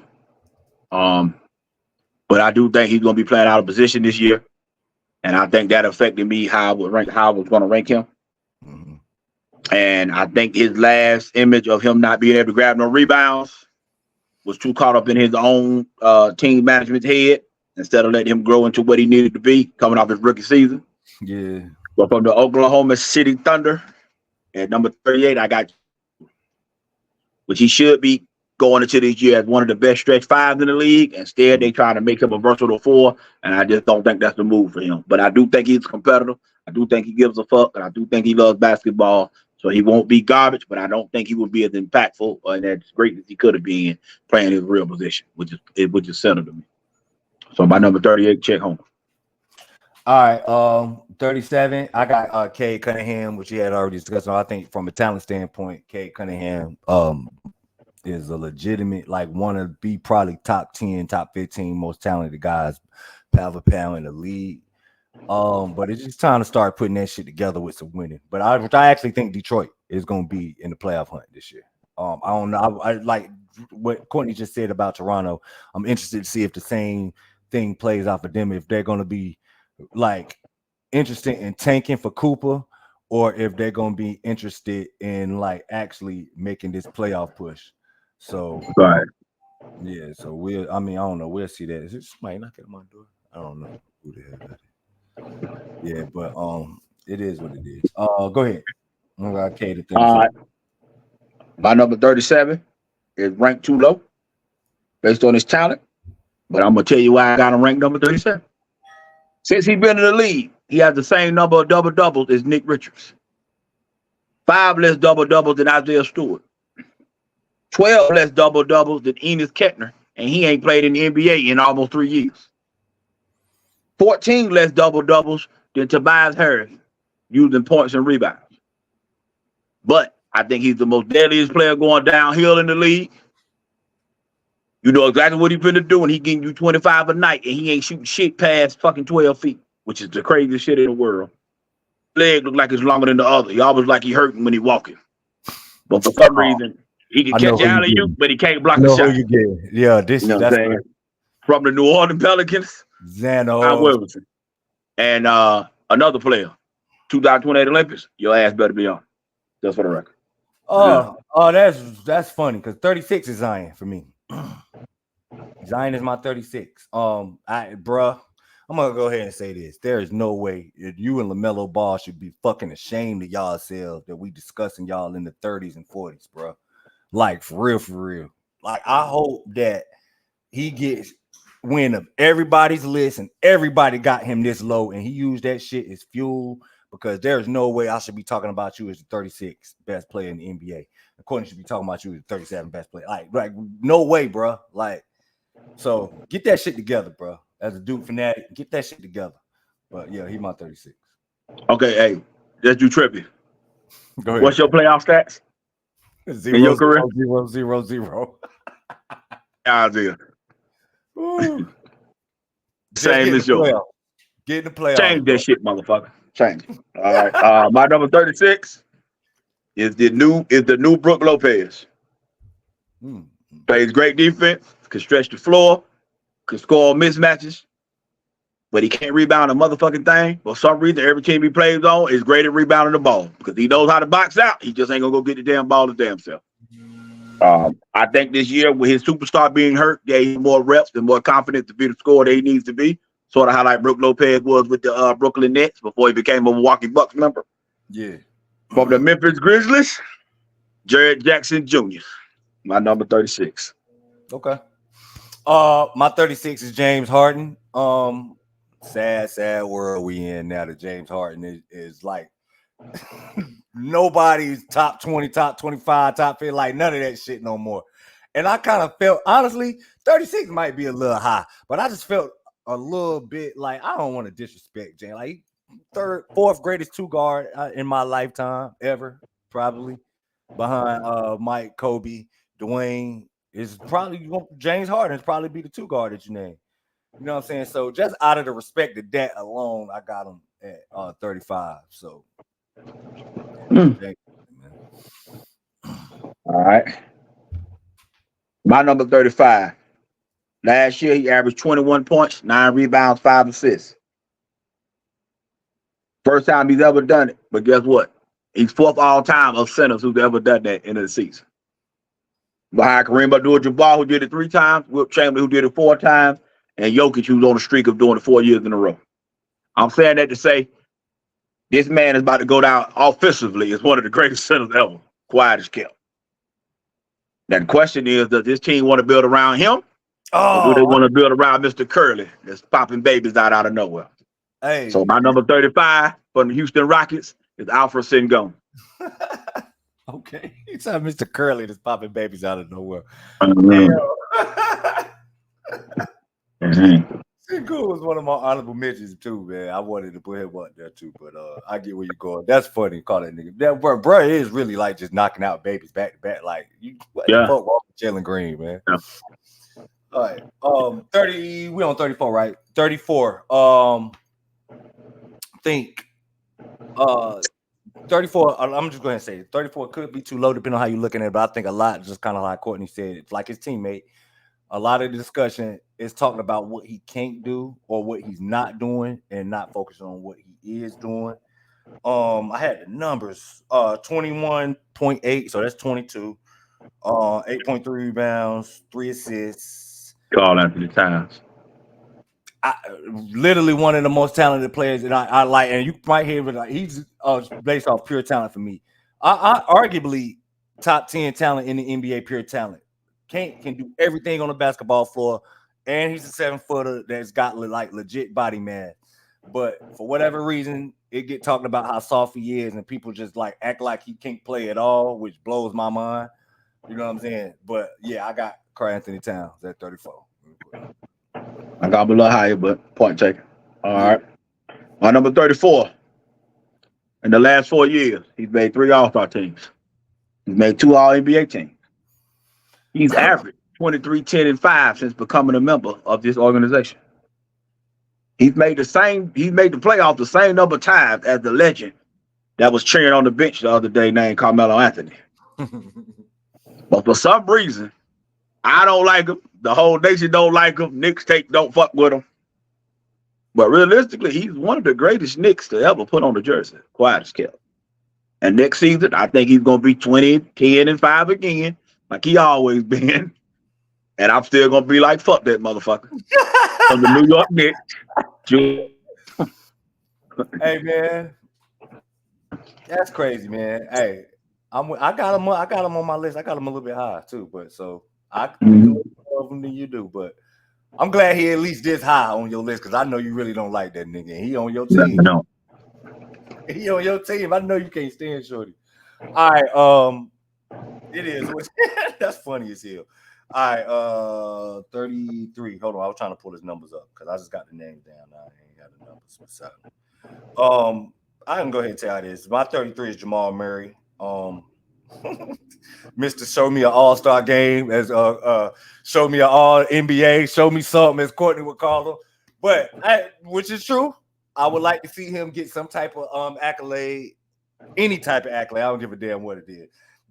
But I do think he's gonna be playing out of position this year, and I think that affected me how I was gonna rank him. And I think his last image of him not being able to grab no rebounds was too caught up in his own team management's head instead of letting him grow into what he needed to be coming off his rookie season. Yeah. But from the Oklahoma City Thunder at number 38, I got, which he should be going into this year as one of the best stretch 5s in the league. Instead, they trying to make him a versatile 4, and I just don't think that's the move for him. But I do think he's competitive. I do think he gives a fuck, and I do think he loves basketball. So he won't be garbage, but I don't think he will be as impactful and as great as he could have been playing his real position, which is center to me. So my number 38, Chet Holmgren. All right, 37. I got Cade Cunningham, which he had already discussed. I think from a talent standpoint, Cade Cunningham is a legitimate, want to be probably top 10, top 15 most talented guys, pound for pound in the league. But it's just time to start putting that shit together with some winning. But I actually think Detroit is going to be in the playoff hunt this year. I don't know. I like what Courtney just said about Toronto. I'm interested to see if the same thing plays out for them. If they're going to be interested in tanking for Cooper, or if they're going to be interested in actually making this playoff push. So right. Yeah, so we'll. I mean, I don't know. We'll see that. Is it somebody knocking at my door? I don't know who the hell that is. Yeah, but it is what it is. Go ahead. I got K to All 36. right. My number 37 is ranked too low based on his talent, but I'm gonna tell you why I got him ranked number 37. Since he's been in the league, he has the same number of double doubles as Nick Richards. 5 less double doubles than Isaiah Stewart. 12 less double doubles than Enes Kettner, and he ain't played in the NBA in almost 3 years. 14 less double doubles than Tobias Harris, using points and rebounds. But I think he's the most deadliest player going downhill in the league. You know exactly what he's finna do, and he getting you 25 a night, and he ain't shooting shit past fucking 12 feet, which is the craziest shit in the world. Leg look like it's longer than the other. He always like he hurting when he walking. But for some reason, he can catch alley you, but he can't block the shot. Who you get? Yeah, this You know what that's I'm saying? From the New Orleans Pelicans, Zano. Tom Williamson. And another player, 2028 Olympics, your ass better be on. Just for the record. That's funny because 36 is Zion for me. Zion is my 36. I'm gonna go ahead and say this. There is no way that you and LaMelo Ball should be fucking ashamed of y'all selves that we discussing y'all in the 30s and 40s, bro. Like for real. Like I hope that he gets win of everybody's list and everybody got him this low and he used that shit as fuel because there's no way I should be talking about you as the 36th best player in the NBA. According, should be talking about you as the 37th best player. Like no way, bro. Like, so get that shit together, bro. As a Duke fanatic, get that shit together. But yeah, he's my 36. Okay, hey, let's do trivia. Go ahead. What's your playoff stats? 0, in your career? 0, 0, 0. Isaiah. Same as yours. Get in the playoff. Change that shit, motherfucker. Change. All right. My number 36 is the new Brook Lopez. Plays great defense, can stretch the floor, can score mismatches, but he can't rebound a motherfucking thing. For some reason, every team he plays on is great at rebounding the ball because he knows how to box out. He just ain't gonna go get the damn ball his damn self. I think this year with his superstar being hurt, gave him more reps and more confidence to be the scorer that he needs to be. Sort of how like Brook Lopez was with the Brooklyn Nets before he became a Milwaukee Bucks member. Yeah. From the Memphis Grizzlies, Jared Jackson Jr., my number 36. Okay. My 36 is James Harden. Sad world we in now that James Harden is like nobody's top 20, top 25, top 50, like none of that shit no more. And I kind of felt, honestly, 36 might be a little high, but I just felt a little bit like I don't want to disrespect James. Like fourth greatest two guard in my lifetime ever, probably behind Mike, Kobe, Dwayne. Is probably James Harden is probably be the two guard that you name. You know what I'm saying? So just out of the respect of that alone, I got him at 35. So all right. My number 35. Last year he averaged 21 points, 9 rebounds, 5 assists. First time he's ever done it. But guess what? He's fourth all time of centers who's ever done that in the season. Behind Kareem Abdul-Jabbar, who did it 3 times, Wilt Chamberlain, who did it 4 times, and Jokic, who's on the streak of doing it 4 years in a row. I'm saying that to say this man is about to go down offensively as one of the greatest centers ever. Quiet as kept. Now the question is, does this team want to build around him? Or do they want to build around Mr. Curley that's popping babies out of nowhere? Hey. So my number 35 from the Houston Rockets is Alfred Sengun. Okay. You said Mr. Curley that's popping babies out of nowhere. Sengun was one of my honorable mentions too, man. I wanted to put him up there too, but I get where you're going. That's funny. Call that nigga. That bro is really like just knocking out babies back to back. Like what the fuck wrong with Jalen Green, man? Yeah. All right. 30. We on 34, right? 34. Think 34. I'm just going to say 34 could be too low depending on how you're looking at it, but I think a lot, just kind of like Courtney said, it's like his teammate. A lot of the discussion is talking about what he can't do or what he's not doing and not focusing on what he is doing. I had the numbers 21.8, so that's 22. 8.3 rebounds, 3 assists. Karl Anthony Towns. Literally one of the most talented players that I like, and you might hear it like he's based off pure talent for me. I arguably top 10 talent in the NBA, pure talent. Can do everything on the basketball floor, and he's a 7-footer that's got like legit body mass. But for whatever reason, it get talking about how soft he is, and people just like act like he can't play at all, which blows my mind. You know what I'm saying? But yeah, I got Karl Anthony Towns at 34. I got him a little higher, but point taken. All right. My number 34. In the last 4 years, he's made 3 All-Star teams. He's made 2 All-NBA teams. He's averaged 23, 10, and 5 since becoming a member of this organization. He's made the playoffs the same number of times as the legend that was cheering on the bench the other day named Carmelo Anthony. But for some reason, I don't like him. The whole nation don't like him. Knicks don't fuck with him. But realistically, he's one of the greatest Knicks to ever put on the jersey. Quiet as kept. And next season, I think he's going to be 20, 10, and 5 again, like he always been. And I'm still going to be like, fuck that motherfucker. From the New York Knicks. Hey, man. That's crazy, man. Hey, I got him on my list. I got him a little bit high, too. But so I can do more than you do, but I'm glad he at least this high on your list because I know you really don't like that nigga. He on your team. No. He on your team. I know you can't stand Shorty. All right. It is. That's funny as hell. All right. 33. Hold on. I was trying to pull his numbers up because I just got the names down. Now I ain't got the numbers beside me. I can go ahead and tell you this. My 33 is Jamal Murray. Mr. Show me an all-star game as show me an all NBA, show me something as Courtney would call him. But which is true. I would like to see him get some type of accolade, any type of accolade. I don't give a damn what it is.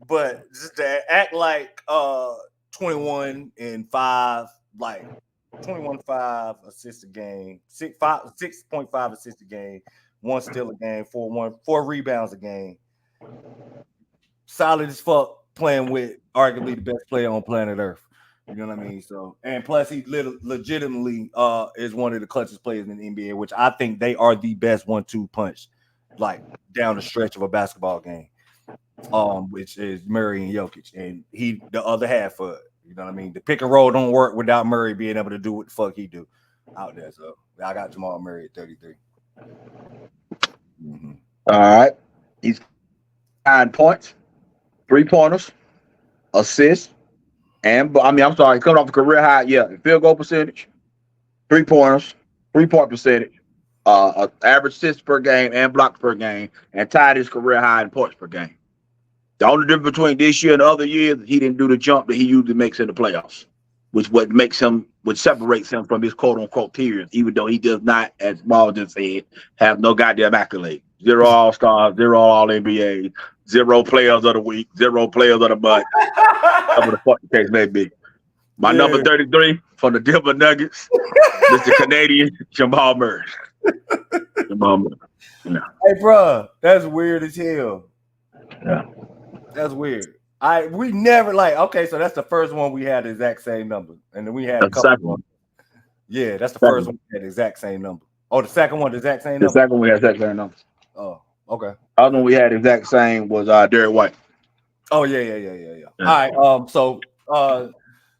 But just to act like 21 and 5, like 21.5 assists a game, 6.5 assists a game, 1 steal a game, 4 rebounds a game. Solid as fuck, playing with arguably the best player on planet Earth. You know what I mean? So, and plus he legitimately is one of the clutchest players in the NBA, which I think they are the best 1-2 punch, like down the stretch of a basketball game. Which is Murray and Jokic, and he the other half of it. You know what I mean? The pick and roll don't work without Murray being able to do what the fuck he do out there. So I got Jamal Murray at 33. Mm-hmm. All right, he's 9 points. 3-pointers, assists, and coming off a career high, field goal percentage, 3-pointers, 3-point percentage, average assists per game and blocks per game, and tied his career high in points per game. The only difference between this year and other years, he didn't do the jump that he usually makes in the playoffs, which separates him from his quote unquote peers, even though he does not, as Maul just said, have no goddamn accolade. 0 All-Stars, 0 All-NBA, 0 players of the week, 0 players of the month. Whatever the fuck the case may be. My number 33 from the Denver Nuggets, Mr. Canadian Jamal Murray. Jamal Murray. Yeah. Hey, bro, that's weird as hell. Yeah. That's weird. We never so that's the first one we had the exact same number. And then we had a couple one. Yeah, that's the first one we had the exact same number. Oh, the second one, the exact same number? The second one we had the exact same number. Oh, okay. The other one we had the exact same was Derek White. Oh, yeah. All right. So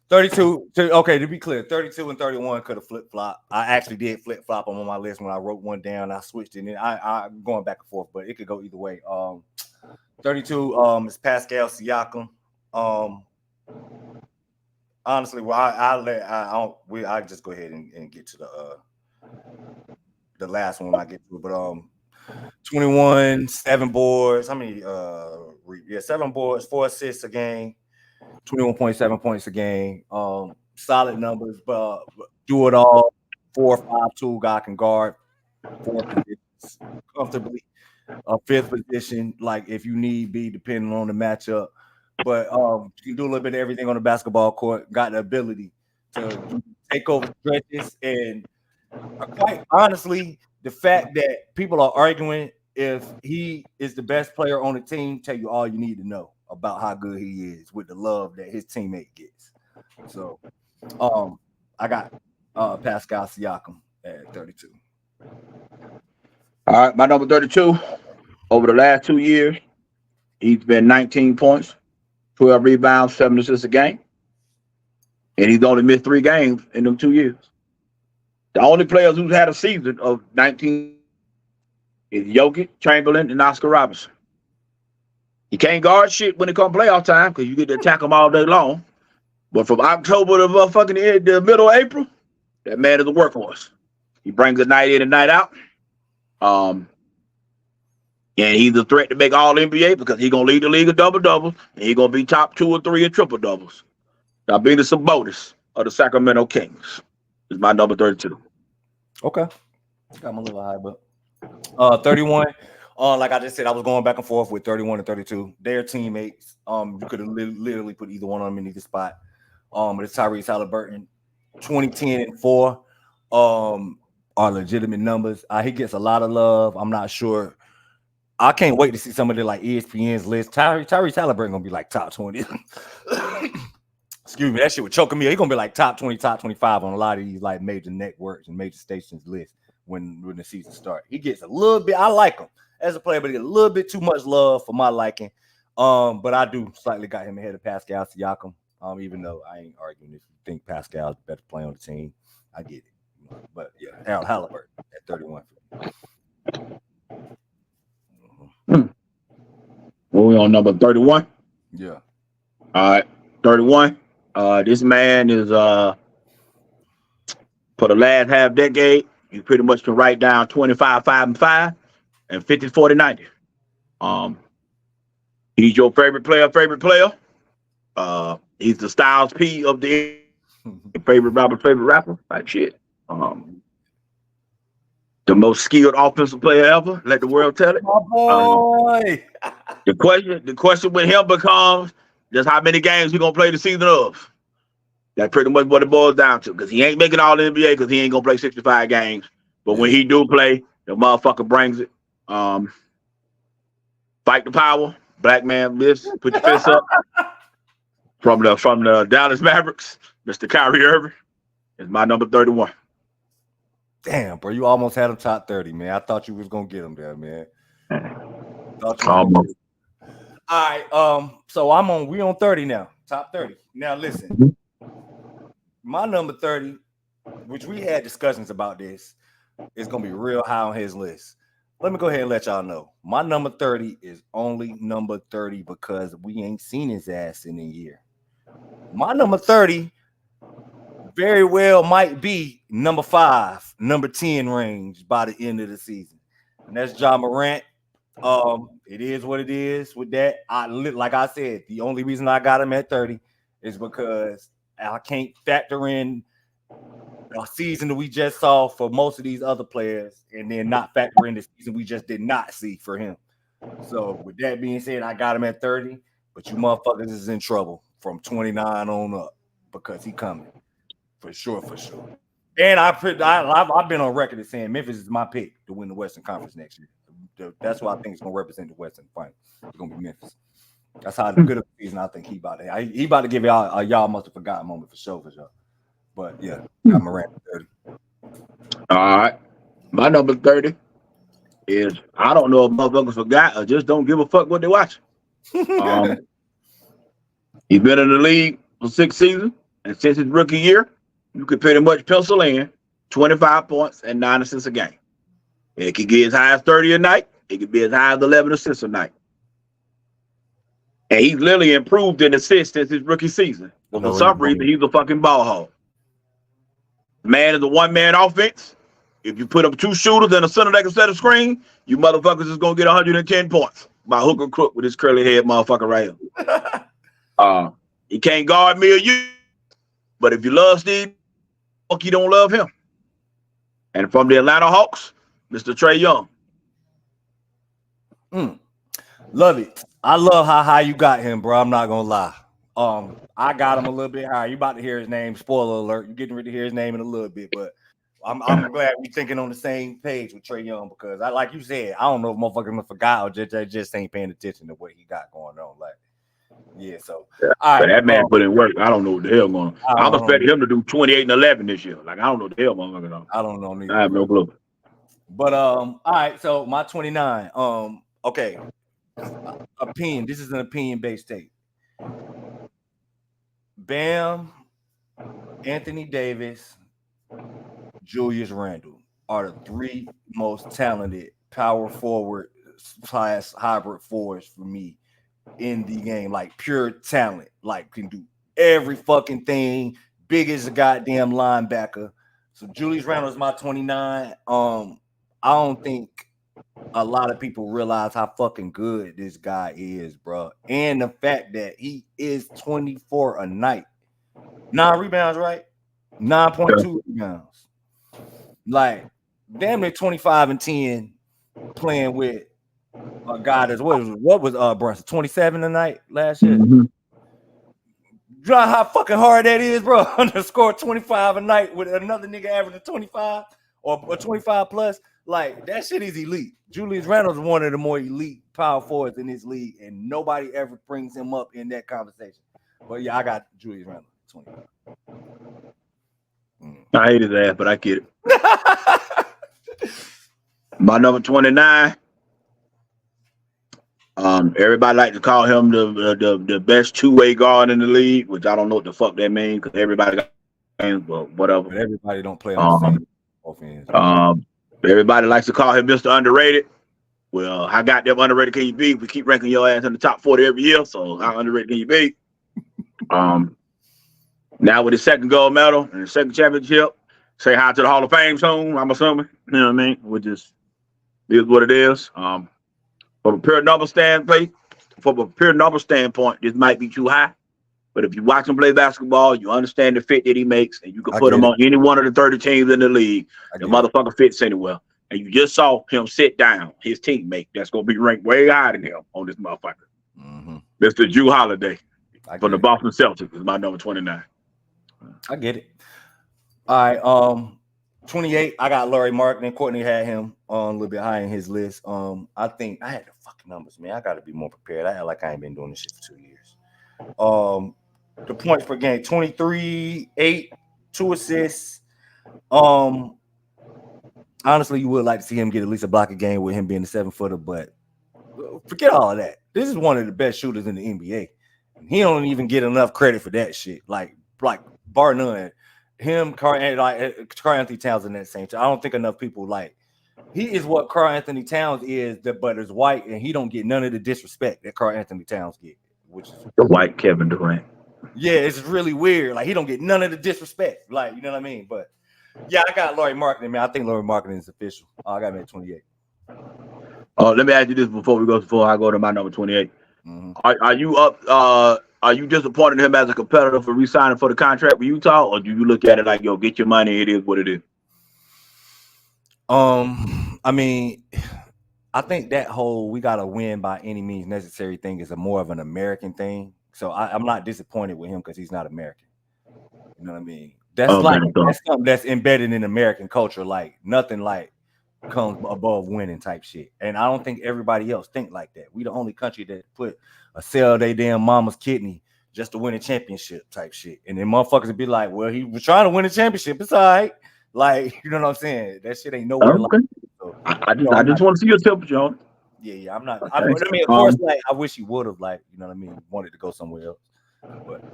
32 to be clear, 32 and 31 could have flip-flop. I actually did flip-flop on my list when I wrote one down. I switched it, and I'm going back and forth, but it could go either way. 32 is Pascal Siakam. Honestly, well, I just go ahead and get to the last one when I get to it. But 21, 7 boards. How many? 7 boards, 4 assists a game, 21.7 points a game. Solid numbers, but do it all. 4-5-2 guy can guard 4 positions comfortably. A 5th position, like if you need be, depending on the matchup. But you can do a little bit of everything on the basketball court. Got the ability to take over stretches, and quite honestly, the fact that people are arguing if he is the best player on the team tell you all you need to know. about how good he is with the love that his teammate gets. So, I got Pascal Siakam at 32. All right, my number 32. Over the last 2 years, he's been 19 points, 12 rebounds, 7 assists a game. And he's only missed 3 games in them 2 years. The only players who's had a season of 19 is Jokic, Chamberlain, and Oscar Robertson. You can't guard shit when it comes playoff time because you get to attack them all day long. But from October to motherfucking the middle of April, that man is a workhorse. He brings it night in and night out. And he's a threat to make all NBA because he's gonna lead the league of double-doubles and he's gonna be top 2 or 3 in triple-doubles. Now, being the Sabonis of the Sacramento Kings is my number 32. Okay. Got my little high, but 31. Like I just said, I was going back and forth with 31 and 32. They're teammates. You could have literally put either one of them in either spot. But it's Tyrese Halliburton. 2010 and 4 are legitimate numbers. He gets a lot of love. I'm not sure. I can't wait to see somebody like ESPN's list. Tyrese Halliburton gonna be like top 20. Excuse me, that shit was choking me. He's gonna be like top 20, top 25 on a lot of these like major networks and major stations list when the season starts. He gets a little bit. I like him as a player, but he gets a little bit too much love for my liking. But I do slightly got him ahead of Pascal Siakam. Even though I ain't arguing if you think Pascal's the better player on the team, I get it. But yeah, Halliburton at 31. We on number 31. Yeah. All right, 31. This man is for the last half decade, you pretty much can write down 25, 5, and 5, and 50, 40, 90. He's your favorite player. He's the Styles P of the favorite rapper. Like shit. The most skilled offensive player ever. Let the world tell it. My boy. The question with him becomes just how many games we gonna play the season of. That's pretty much what it boils down to. Because he ain't making all the NBA because he ain't gonna play 65 games. But when he do play, the motherfucker brings it. Fight the power. Black man lifts. Put your fists up. From the Dallas Mavericks, Mr. Kyrie Irving is my number 31. Damn, bro, you almost had him top 30, man. I thought you was gonna get him there, man. Almost. All right, so we on 30 now, top 30. Now listen, my number 30, which we had discussions about this, is gonna be real high on his list. Let me go ahead and let y'all know. My number 30 is only number 30 because we ain't seen his ass in a year. My number 30 very well might be number 5, number 10 range by the end of the season. And that's Ja Morant. It is what it is with that. Like I said, the only reason I got him at 30 is because I can't factor in a season that we just saw for most of these other players and then not factor in the season we just did not see for him. So with that being said, I got him at 30, but you motherfuckers is in trouble from 29 on up because he coming for sure. And I've been on record as saying Memphis is my pick to win the Western Conference next year. That's why I think it's gonna represent the Western Final. It's gonna be Memphis. That's how good of a season I think he about to give y'all a y'all must have forgotten moment for sure. But yeah, I'm Morant 30. All right, my number 30 is I don't know if motherfuckers forgot or just don't give a fuck what they watch. He's been in the league for 6 seasons, and since his rookie year, you could pretty much pencil in 25 points and 9 assists a game. It could get as high as 30 a night. It could be as high as 11 assists a night. And he's literally improved in assists since his rookie season. But for some reason, he's a fucking ball hog. Man is a one-man offense. If you put up 2 shooters and a center that can set a screen, you motherfuckers is going to get 110 points by hook or crook with this curly head motherfucker right here. He can't guard me or you, but if you love Steve, you don't love him. And from the Atlanta Hawks, Mr. Trae Young. Love it. I love how high you got him, bro. I'm not gonna lie. I got him a little bit higher. You about to hear his name. Spoiler alert. You're getting ready to hear his name in a little bit, but I'm glad we're thinking on the same page with Trae Young because like you said, I don't know if motherfuckers forgot or just ain't paying attention to what he got going on. Like Yeah, so Yeah. all But right, that man put in work. I don't know what the hell going on. I'm expecting him to do 28 and 11 this year. Like I don't know what the hell I'm looking on. I don't know neither. I have no clue. But all right, so my 29. Okay. Opinion. This is an opinion-based take. Bam, Anthony Davis, Julius Randle are the three most talented power forward class hybrid forwards for me in the game. Like pure talent, like can do every fucking thing. Big as a goddamn linebacker. So Julius Randle is my 29. I don't think a lot of people realize how fucking good this guy is, bro. And the fact that he is 24 a night. 9 rebounds, right? 9.2 rebounds. Like, damn near 25 and 10 playing with a guy that's what was Brunson? 27 a night last year. Mm-hmm. You know how fucking hard that is, bro? To score 25 a night with another nigga averaging 25 or 25 plus. Like, that shit is elite. Julius Randle is one of the more elite power forwards in this league, and nobody ever brings him up in that conversation. But yeah, I got Julius Randle 25. I hate his ass, but I get it. My number 29. Everybody like to call him the best two-way guard in the league, which I don't know what the fuck that means because everybody got hands, but whatever. But everybody don't play on the same offense. Everybody likes to call him Mr. Underrated. Well, how goddamn underrated can you be? We keep ranking your ass in the top 40 every year, so how underrated can you be? Now with his second gold medal and his second championship, say hi to the Hall of Fame soon, I'm assuming. You know what I mean? Which is what it is. From a pure number standpoint, this might be too high. But if you watch him play basketball, you understand the fit that he makes, and you can put him on any one of the 30 teams in the league. The motherfucker fits anywhere. And you just saw him sit down, his teammate that's going to be ranked way higher than him on this motherfucker. Mm-hmm. Mr. Jrue Holiday from the Boston Celtics is my number 29. I get it. All right. 28, I got Lauri Markkanen. Courtney had him a little bit high in his list. I think I had the fucking numbers, man. I got to be more prepared. I act like I ain't been doing this shit for 2 years. The points per game, 23, 8, 2 assists. Honestly, you would like to see him get at least a block a game with him being a 7-footer, but forget all of that. This is one of the best shooters in the NBA. He don't even get enough credit for that shit. Like bar none. Him, Karl Anthony Towns in that same time. I don't think enough people like. He is what Karl Anthony Towns is, but is white, and he don't get none of the disrespect that Karl Anthony Towns get, which is the white Kevin Durant. Yeah, it's really weird. Like he don't get none of the disrespect. Like, you know what I mean? But yeah, I got Lauri Markkanen, man. I think Lauri Markkanen is official. I got him at 28. Let me ask you this before I go to my number 28. Mm-hmm. Are you up? Are you disappointed in him as a competitor for re-signing for the contract with Utah, or do you look at it like, yo, get your money? It is what it is. I mean, I think that whole we gotta win by any means necessary thing is a more of an American thing. So I'm not disappointed with him because he's not American. You know what I mean? That's that's something that's embedded in American culture. Like nothing like comes above winning type shit. And I don't think everybody else think like that. We the only country that put a sell they damn mama's kidney just to win a championship type shit. And then motherfuckers would be like, well, he was trying to win a championship. It's all right. Like, you know what I'm saying? That shit ain't nowhere. Okay. So, I just want to see your temperature on. Yeah, I'm not. Okay. I mean, of course, like I wish he would have, like, you know what I mean, wanted to go somewhere else. But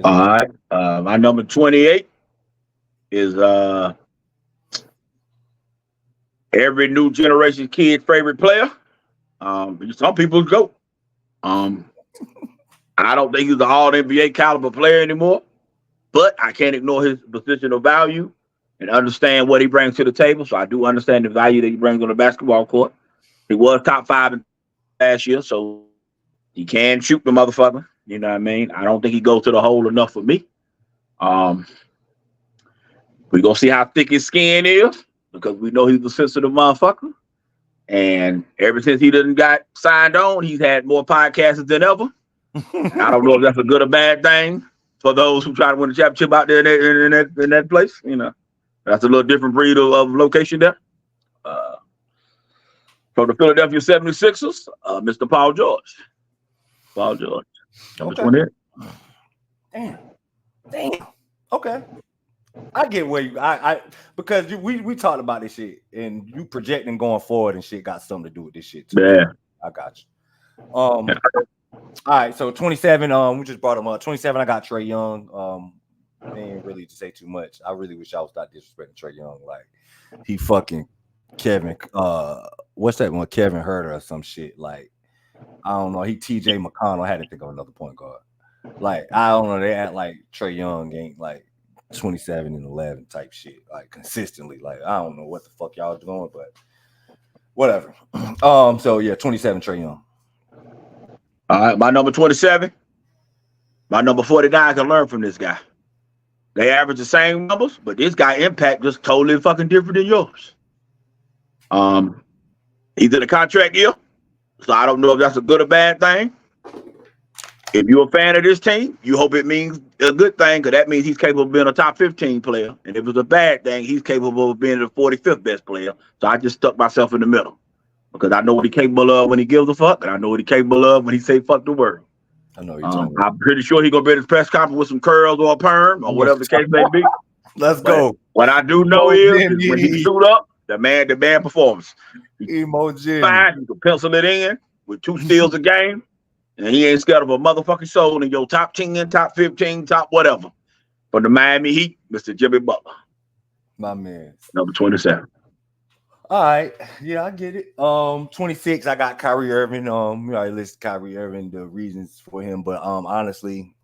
all right. My number 28 is every new generation kid's favorite player. Some people's GOAT. I don't think he's an all-NBA caliber player anymore, but I can't ignore his positional value and understand what he brings to the table. So I do understand the value that he brings on the basketball court. He was top 5 last year, so he can shoot the motherfucker. You know what I mean? I don't think he goes to the hole enough for me. We're going to see how thick his skin is because we know he's a sensitive motherfucker. And ever since he done got signed on, he's had more podcasts than ever. I don't know if that's a good or bad thing for those who try to win a championship out there in that place. You know, that's a little different breed of location there. From the Philadelphia 76ers, Mr. Paul George. Paul George. Number Okay. 28. Damn. Okay. I get where you because we talked about this shit and you projecting going forward and shit got something to do with this shit too. Yeah. I got you. All right, so 27. We just brought him up. 27. I got Trae Young. They ain't really to say too much. I really wish I was not disrespecting Trae Young. Like he fucking Kevin. What's that one? Kevin Huerter or some shit. Like I don't know. He TJ McConnell. Had to think of another point guard. Like I don't know. They act like Trae Young ain't like 27 and 11 type shit. Like consistently. Like I don't know what the fuck y'all doing, but whatever. So yeah, 27 Trae Young. All right, my number 27. My number 49 can learn from this guy. They average the same numbers, but this guy impact just totally fucking different than yours. He's in a contract year, so I don't know if that's a good or bad thing. If you're a fan of this team, you hope it means a good thing, because that means he's capable of being a top 15 player. And if it's a bad thing, he's capable of being the 45th best player. So I just stuck myself in the middle, because I know what he's capable of when he gives a fuck, and I know what he's capable of when he say fuck the world. I know you're talking I'm pretty sure he's gonna be at his press conference with some curls or a perm or whatever the case may be. Let's go. What I do know is when he suit up, the man performance. Emoji. Fine, you can pencil it in with 2 steals a game, and he ain't scared of a motherfucking soul in your top 10, top 15, top whatever. From the Miami Heat, Mr. Jimmy Butler. My man. Number 27. All right. Yeah, I get it. 26, I got Kyrie Irving. I list Kyrie Irving, the reasons for him, but honestly,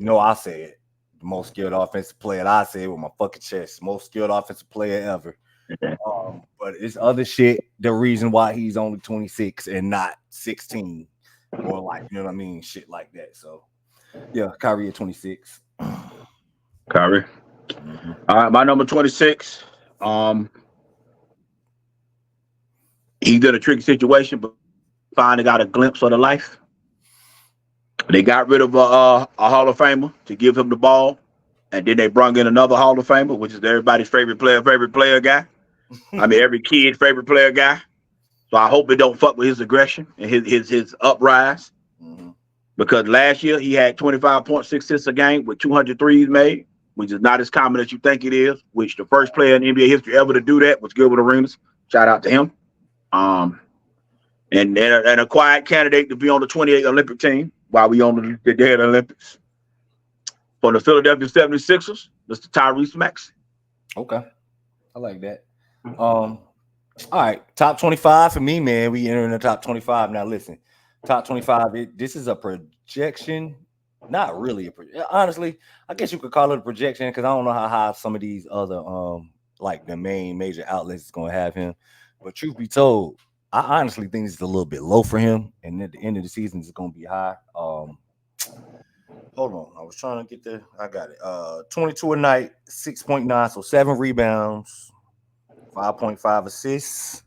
I say it. The most skilled offensive player. I say it with my fucking chest. Most skilled offensive player ever. But it's other shit. The reason why he's only 26 and not 16, or like, you know what I mean, shit like that. So yeah, Kyrie at 26. Kyrie. Mm-hmm. All right, my number 26. He's in a tricky situation, but finally got a glimpse of the life. They got rid of a Hall of Famer to give him the ball, and then they brought in another Hall of Famer, which is everybody's favorite player guy. I mean, every kid's favorite player guy. So I hope it don't fuck with his aggression and his uprise. Mm-hmm. Because last year he had 25.6 assists a game with 200 threes made, which is not as common as you think it is, which the first player in NBA history ever to do that was Gilbert Arenas. Shout out to him. And a quiet candidate to be on the 28 Olympic team while we on the Dead Olympics. For the Philadelphia 76ers, Mr. Tyrese Maxey. Okay. I like that. All right, top 25 for me, man. We entering the top 25. Now listen, top 25, this is a projection. Not really honestly, I guess you could call it a projection, because I don't know how high some of these other like the main major outlets is gonna have him. But truth be told, I honestly think it's a little bit low for him, and at the end of the season, it's gonna be high. Hold on, I was trying to get there. I got it. 22 a night, 6.9, so 7 rebounds, 5.5 assists.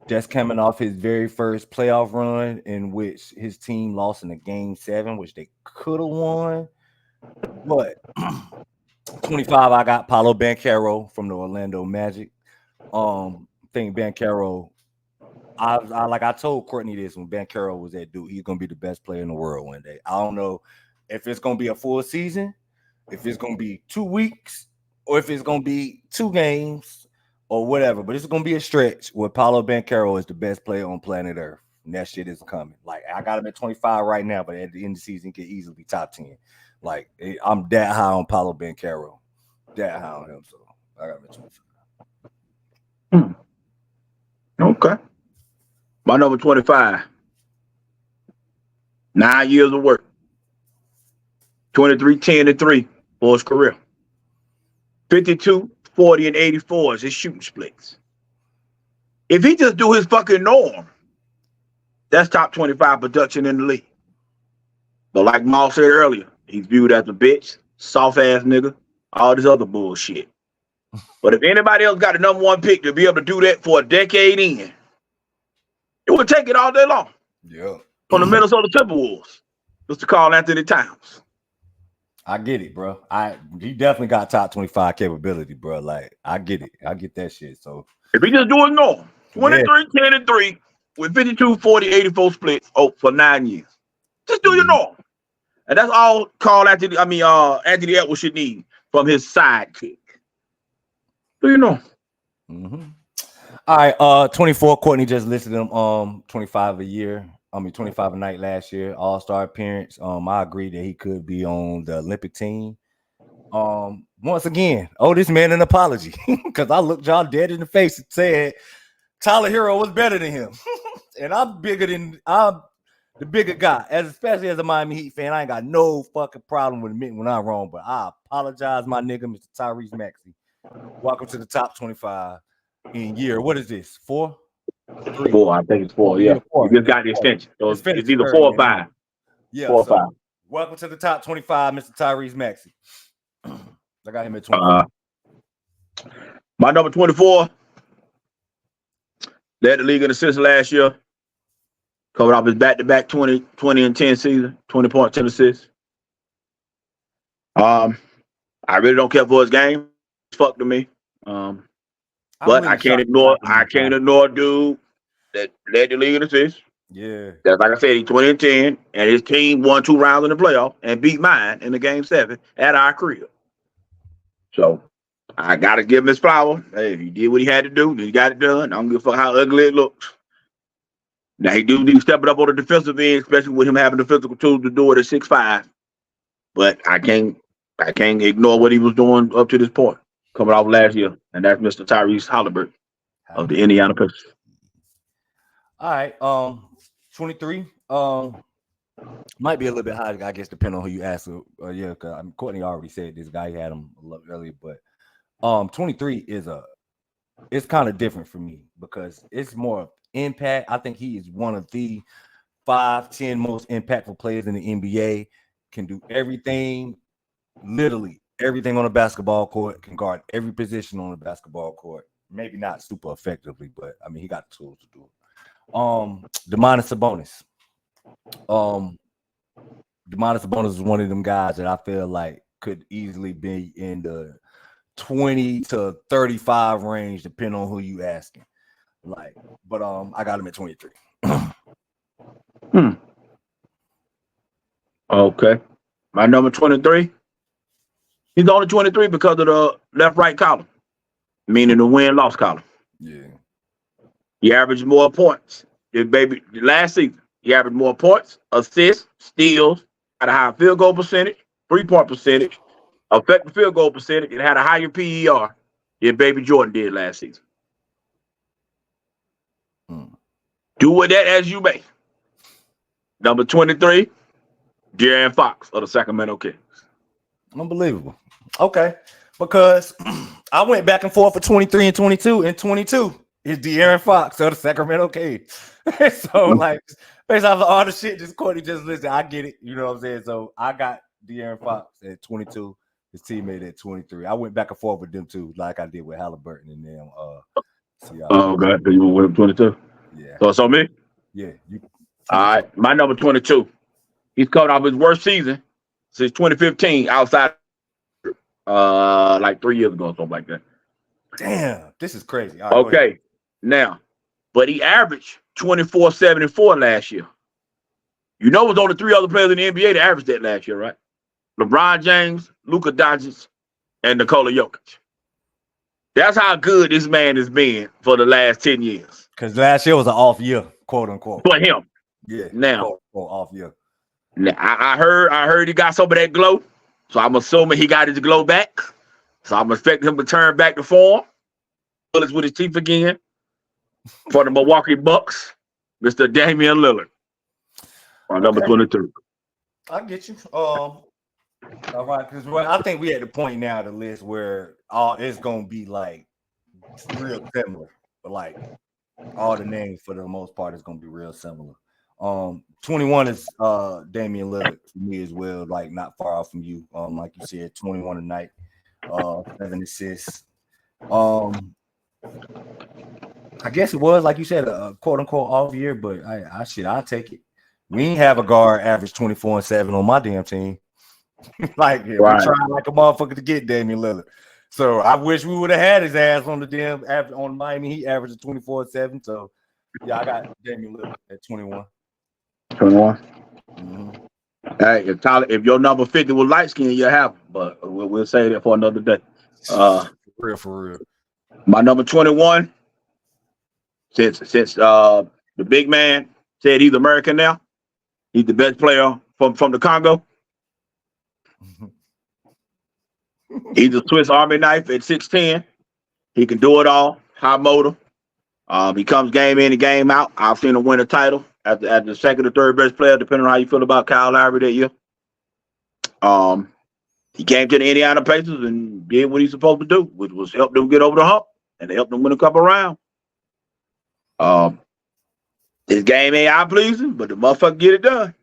That's coming off his very first playoff run, in which his team lost in a game 7, which they could have won. But 25, I got Paolo Banchero from the Orlando Magic. I think Banchero, I told Courtney this when Banchero was at Duke, he's gonna be the best player in the world one day. I don't know if it's gonna be a full season, if it's gonna be 2 weeks, or if it's gonna be 2 games or whatever, but it's gonna be a stretch where Paolo Banchero is the best player on planet Earth, and that shit is coming. Like, I got him at 25 right now, but at the end of the season, he could easily be top 10. Like, I'm that high on Paolo Banchero, that high on him, so I got him at 25. Okay. My number 25. 9 years of work. 23, 10, and 3 for his career. 52, 40, and 84 is his shooting splits. If he just do his fucking norm, that's top 25 production in the league. But like Maul said earlier, he's viewed as a bitch, soft ass nigga, all this other bullshit. But if anybody else got a number 1 pick to be able to do that for a decade in, it would take it all day long. Yeah. From the Minnesota Timberwolves, Mr. Karl Anthony Towns. I get it, bro. He definitely got top 25 capability, bro. Like, I get it. I get that shit. So if he just do it normal, 23, 10, and 3, with 52, 40, 84 splits for 9 years. Just do your norm. And that's all Anthony Edwards should need from his sidekick. Do you know? Mm-hmm. All right, 24. Courtney just listed him 25 a year. 25 a night last year, all-star appearance. I agree that he could be on the Olympic team. Once again, this man an apology because I looked y'all dead in the face and said Tyler Hero was better than him. And I'm the bigger guy, especially as a Miami Heat fan. I ain't got no fucking problem with admitting when I'm wrong, but I apologize, my nigga, Mr. Tyrese Maxey. Welcome to the top 25 in year. What is this? 4? 3? 4, I think it's 4. Yeah, 4. You just got the extension. So it's either 4 or 5. Yeah, 4 or 5. Welcome to the top 25, Mr. Tyrese Maxey. I got him at 24. My number 24 led the league in assists last year. Covered off his back-to-back 20 and 10 season, 20 points, 10 assists. I really don't care for his game. It's fuck to me. But I can't ignore dude that led the league in assists. Yeah. That's like I said, he's 20 and 10, and his team won 2 rounds in the playoff and beat mine in the game 7 at our crib. So I gotta give him his flower. Hey, he did what he had to do, he got it done. I don't give a fuck how ugly it looks. Now he do need to step it up on the defensive end, especially with him having the physical tools to do it at 6'5". But I can't ignore what he was doing up to this point, coming off last year, and that's Mr. Tyrese Halliburton of the Indiana Pacers. All right, 23. Might be a little bit high, I guess, depending on who you ask. Yeah, because Courtney already said this guy had him a little earlier, but 23 it's kind of different for me because it's more impact. I think he is one of the 5-10 most impactful players in the NBA. Can do everything, literally everything on a basketball court. Can guard every position on a basketball court. Maybe not super effectively, but I mean he got the tools to do it. Domantas Sabonis. Domantas Sabonis is one of them guys that I feel like could easily be in the 20 to 35 range, depending on who you asking. Like, but I got him at 23. Okay. My number 23. He's only 23 because of the left-right column, meaning the win-loss column. Yeah. He averaged more points. Last season, he averaged more points, assists, steals, had a higher field goal percentage, 3-point percentage, effective field goal percentage, and had a higher PER than Baby Jordan did last season. Do with that as you may. Number 23, De'Aaron Fox of the Sacramento Kings. Unbelievable. Okay. Because I went back and forth for 23 and 22, and 22 is De'Aaron Fox of the Sacramento Kings. So, like, based off of all the shit just Courtney just listed, I get it. You know what I'm saying? So, I got De'Aaron Fox at 22, his teammate at 23. I went back and forth with them, too, like I did with Halliburton and them. Okay. So, you went with him 22? Yeah. So, it's on me? Yeah. All right. My number 22. He's coming off his worst season since 2015 outside like 3 years ago or something like that. Damn, this is crazy. All right, okay, now, but he averaged 24, 7, and 4 last year. You know, it was only 3 other players in the NBA that averaged that last year, right? LeBron James, Luka Doncic, and Nikola Jokic. That's how good this man has been for the last 10 years. Because last year was an off year, quote unquote. For him. Yeah. Now, off year. Now, I heard he got some of that glow. So I'm assuming he got his glow back. So I'm expecting him to turn back to form. Bullets with his teeth again. For the Milwaukee Bucks, Mr. Damian Lillard. Number 22. I get you. All right, because I think we at the point now of the list where it's gonna be like real similar. But like all the names for the most part is gonna be real similar. 21 is Damian Lillard for me as well, like not far off from you. Like you said, 21 a night, 7 assists. I guess it was like you said, a quote unquote off year, but I'll take it. We ain't have a guard average 24 and 7 on my damn team. Like we trying like a motherfucker to get Damian Lillard. So I wish we would have had his ass on the damn on Miami Heat averaging 24 and 7. So Yeah, I got Damian Lillard at 21. 21. Mm-hmm. Hey, if your number 50 was light skin, you'll have him, but we'll say that for another day. For real. My number 21, since the big man said he's American now, he's the best player from the Congo. He's a Swiss Army knife at 6'10". He can do it all. High motor. He comes game in and game out. I've seen him win a title at the second or third best player, depending on how you feel about Kyle Lowry that year. He came to the Indiana Pacers and did what he's supposed to do, which was help them get over the hump and help them win a couple rounds. His game ain't eye pleasing, but the motherfucker get it done.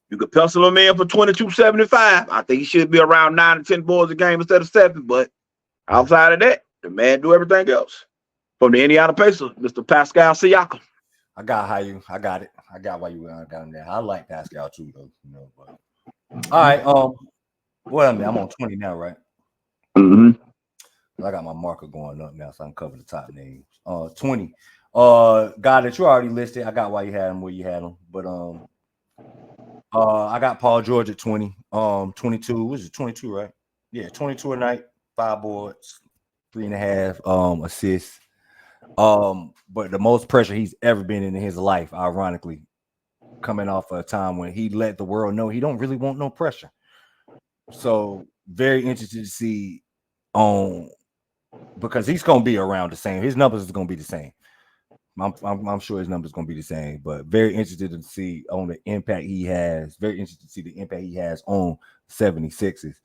You could pencil him in for 22.75. I think he should be around 9 to 10 boards a game instead of 7. But outside of that, the man do everything else. From the Indiana Pacers, Mr. Pascal Siakam. I got it. I got why you went down there. I like Pascal too, though. You know, but all right. Well, I'm on 20 now, right? Mm-hmm. I got my marker going up now, so I can cover the top names. 20. Guy that you already listed. I got why you had him where you had him, but I got Paul George at 20. 22. Was it 22, right? Yeah, 22 a night, 5 boards, 3.5 assists. But the most pressure he's ever been in his life, ironically, coming off a time when he let the world know he don't really want no pressure. So very interested to see because he's gonna be around the same. His numbers is gonna be the same. I'm sure his numbers gonna be the same, but very interested to see on the impact he has. Very interested to see the impact he has on 76ers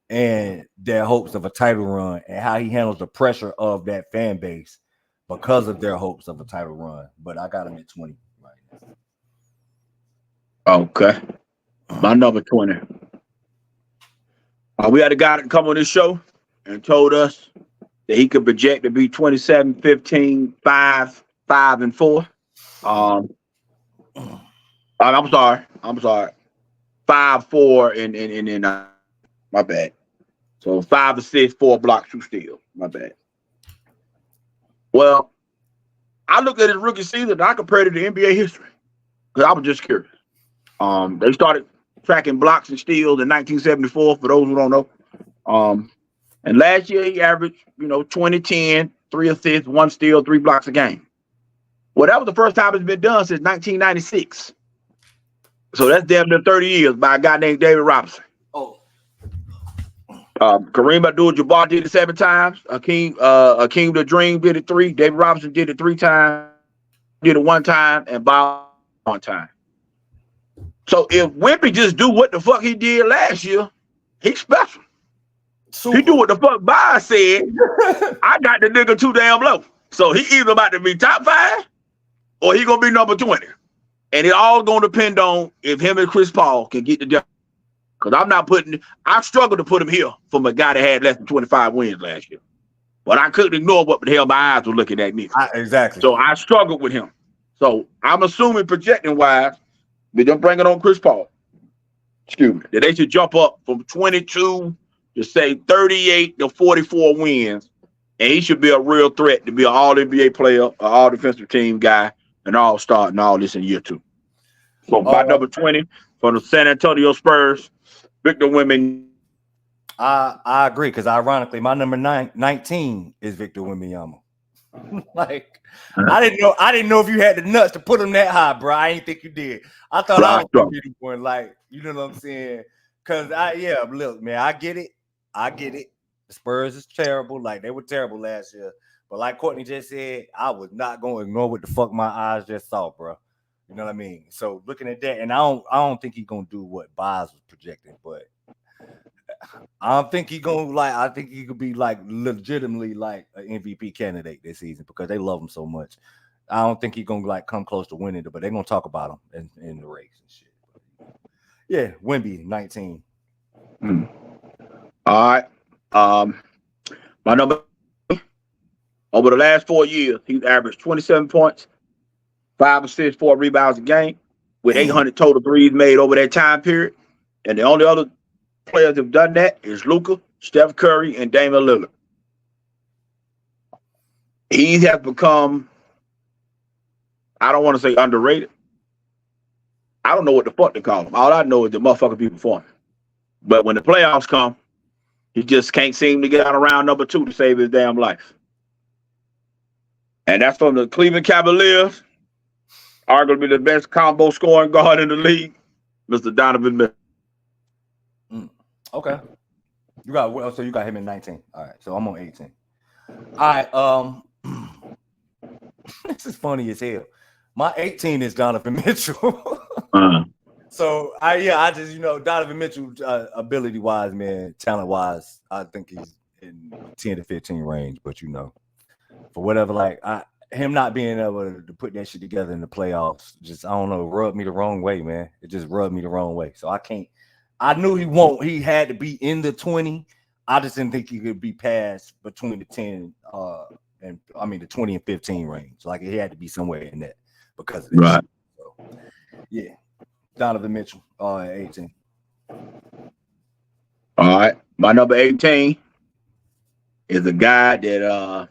and their hopes of a title run and how he handles the pressure of that fan base because of their hopes of a title run. But I got him at 20 right now. Okay. My number 20. We had a guy that come on this show and told us that he could project to be 27, 15, 5, 5, and 4. I'm sorry. 5, 4, and my bad. So 5 assists, 4 blocks, 2 steals. My bad. Well, I looked at his rookie season and I compared it to NBA history because I was just curious. They started tracking blocks and steals in 1974, for those who don't know. And last year he averaged, 20, 10, 3 assists, 1 steal, 3 blocks a game. Well, that was the first time it's been done since 1996. So that's damn near 30 years by a guy named David Robinson. Oh. Kareem Abdul-Jabbar did it 7 times. Akeem the Dream did it 3. David Robinson did it 3 times. Did it 1 time, and Bob 1 time. So if Wimpy just do what the fuck he did last year, he's special. Super. He do what the fuck Bob said. I got the nigga too damn low. So he either about to be top 5 or he gonna be number 20. And it all gonna depend on if him and Chris Paul can get the job. Because I struggled to put him here from a guy that had less than 25 wins last year. But I couldn't ignore what the hell my eyes were looking at me. Exactly. So I struggled with him. So I'm assuming projecting wise, they don't bring it on Chris Paul. Excuse me. That they should jump up from 22 to say 38 to 44 wins. And he should be a real threat to be an all-NBA player, an all-defensive team guy, an all-star and all this in year 2. So my number 20 for the San Antonio Spurs, Victor Wembanyama. I agree, because ironically, my number 19 is Victor Wembanyama. Like, I didn't know if you had the nuts to put him that high, bro. I didn't think you did. I thought I was gonna be the one, like, you know what I'm saying? Because look, man, I get it. The Spurs is terrible, like they were terrible last year. But like Courtney just said, I was not gonna ignore what the fuck my eyes just saw, bro. You know what I mean? So looking at that, and I don't think he's gonna do what Boz was projecting, but I don't think he's gonna I think he could be like legitimately like an MVP candidate this season because they love him so much. I don't think he's gonna come close to winning it, but they're gonna talk about him in the race and shit. Yeah, Wemby 19. All right. My number over the last 4 years, he's averaged 27 points, 5 assists, 4 rebounds a game, with 800 total threes made over that time period. And the only other players that have done that is Luka, Steph Curry, and Damian Lillard. He has become I don't want to say underrated. I don't know what the fuck to call him. All I know is the motherfucker be performing. But when the playoffs come, he just can't seem to get out around number 2 to save his damn life. And that's from the Cleveland Cavaliers, arguably the best combo scoring guard in the league, Mr. Donovan Mitchell. Okay. You got him in 19. All right, so I'm on 18. All right, this is funny as hell. My 18 is Donovan Mitchell. So I just Donovan Mitchell, ability wise, man, talent wise, I think he's in 10 to 15 range. But for whatever, him not being able to put that shit together in the playoffs, just I don't know, rubbed me the wrong way, man. It just rubbed me the wrong way. So I can't. I knew he had to be in the 20. I just didn't think he could be passed between the 10 and the 20 and 15 range. Like he had to be somewhere in that because of this. Right. So, yeah. Donovan Mitchell, 18. All right. My number 18 is a guy that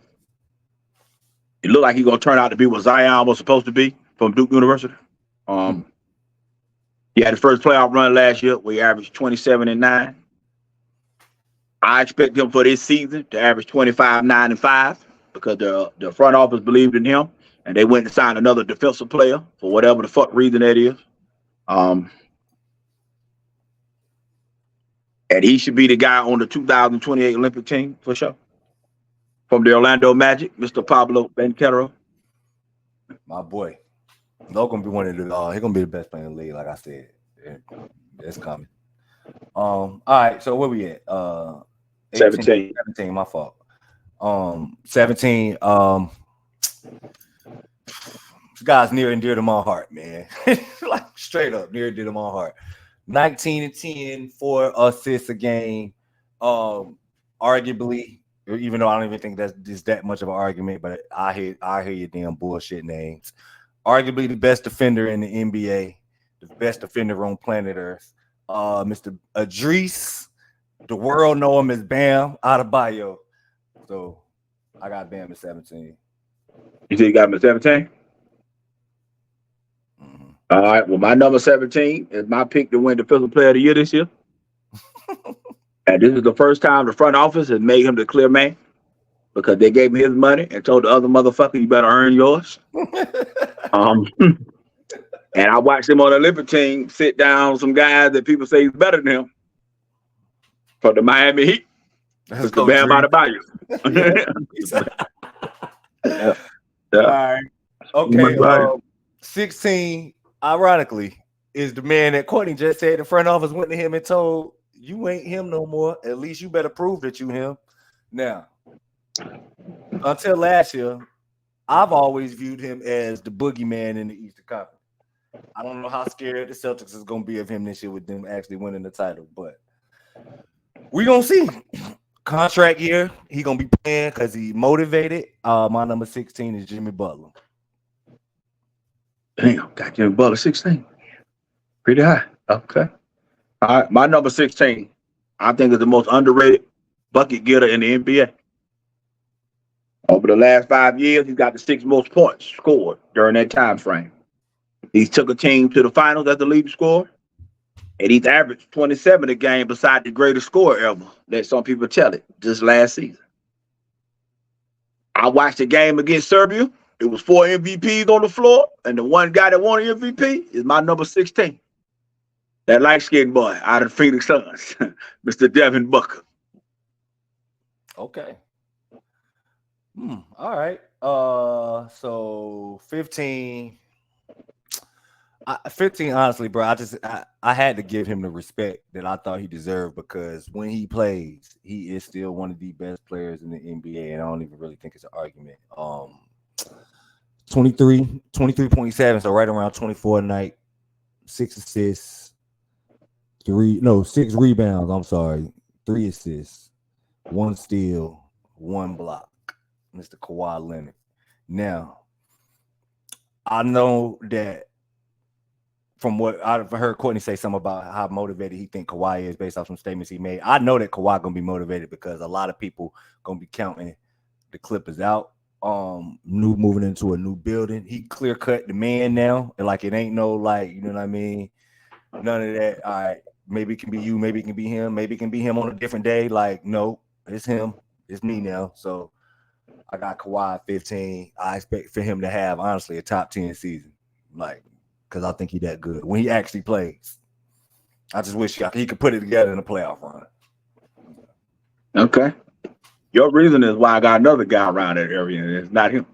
it looked like he's gonna turn out to be what Zion was supposed to be from Duke University. He had his first playoff run last year where he averaged 27 and 9. I expect him for this season to average 25, 9, and 5 because the front office believed in him and they went and signed another defensive player for whatever the fuck reason that is. And he should be the guy on the 2028 Olympic team for sure. From the Orlando Magic, Mr. Pablo Banchero. My boy. He's gonna be one of the he's gonna be the best player in the league, like I said. It's coming. All right, so where we at? 17, my fault. 17. This guy's near and dear to my heart, man. Like straight up near and dear to my heart. 19 and 10, 4 assists a game. Arguably, even though I don't even think that's that much of an argument, but I hear your damn bullshit names. Arguably the best defender in the NBA, the best defender on planet Earth. Mr. Idris, the world know him as Bam Adebayo. So I got Bam at 17. You said you got him at 17? Mm-hmm. All right. Well, my number 17 is my pick to win Defensive Player of the Year this year. And this is the first time the front office has made him the clear man because they gave him his money and told the other motherfucker, you better earn yours. And I watched him on the Olympic team sit down some guys that people say he's better than him from the Miami Heat. Let's go, Bam Adebayo. Yeah. All right. Okay. 16, ironically, is the man that Courtney just said the front office went to him and told, you ain't him no more. At least you better prove that you him. Now, until last year, I've always viewed him as the boogeyman in the Eastern Conference. I don't know how scared the Celtics is going to be of him this year with them actually winning the title, but we're going to see. Contract year, he going to be playing because he motivated. My number 16 is Jimmy Butler. Damn, got Jimmy Butler 16. Pretty high. Okay. All right, my number 16, I think is the most underrated bucket getter in the NBA. Over the last 5 years, he's got the 6th most points scored during that time frame. He took a team to the finals as the leading scorer, and he's averaged 27 a game beside the greatest scorer ever. Let some people tell it, just last season. I watched the game against Serbia. It was 4 MVPs on the floor, and the one guy that won the MVP is my number 16. That light-skinned boy out of the Phoenix Suns, Mr. Devin Booker. Okay. All right. So 15. 15, honestly, bro. I had to give him the respect that I thought he deserved because when he plays, he is still one of the best players in the NBA, and I don't even really think it's an argument. 23.7, so right around 24 a night, 6 assists, 6 rebounds. I'm sorry, 3 assists, 1 steal, 1 block. Mr. Kawhi Leonard. Now, I know that from what I've heard Courtney say something about how motivated he think Kawhi is based off some statements he made. I know that Kawhi gonna be motivated because a lot of people gonna be counting the Clippers out moving into a new building. He clear cut the man now. And like it ain't no like, you know what I mean? None of that. All right, maybe it can be you, maybe it can be him, maybe it can be him on a different day. Like, no, it's him, it's me now. So I got Kawhi at 15. I expect for him to have honestly a top 10 season. Like, because I think he that good when he actually plays. I just wish he could put it together in a playoff run. Okay. Your reason is why I got another guy around that area, and it's not him.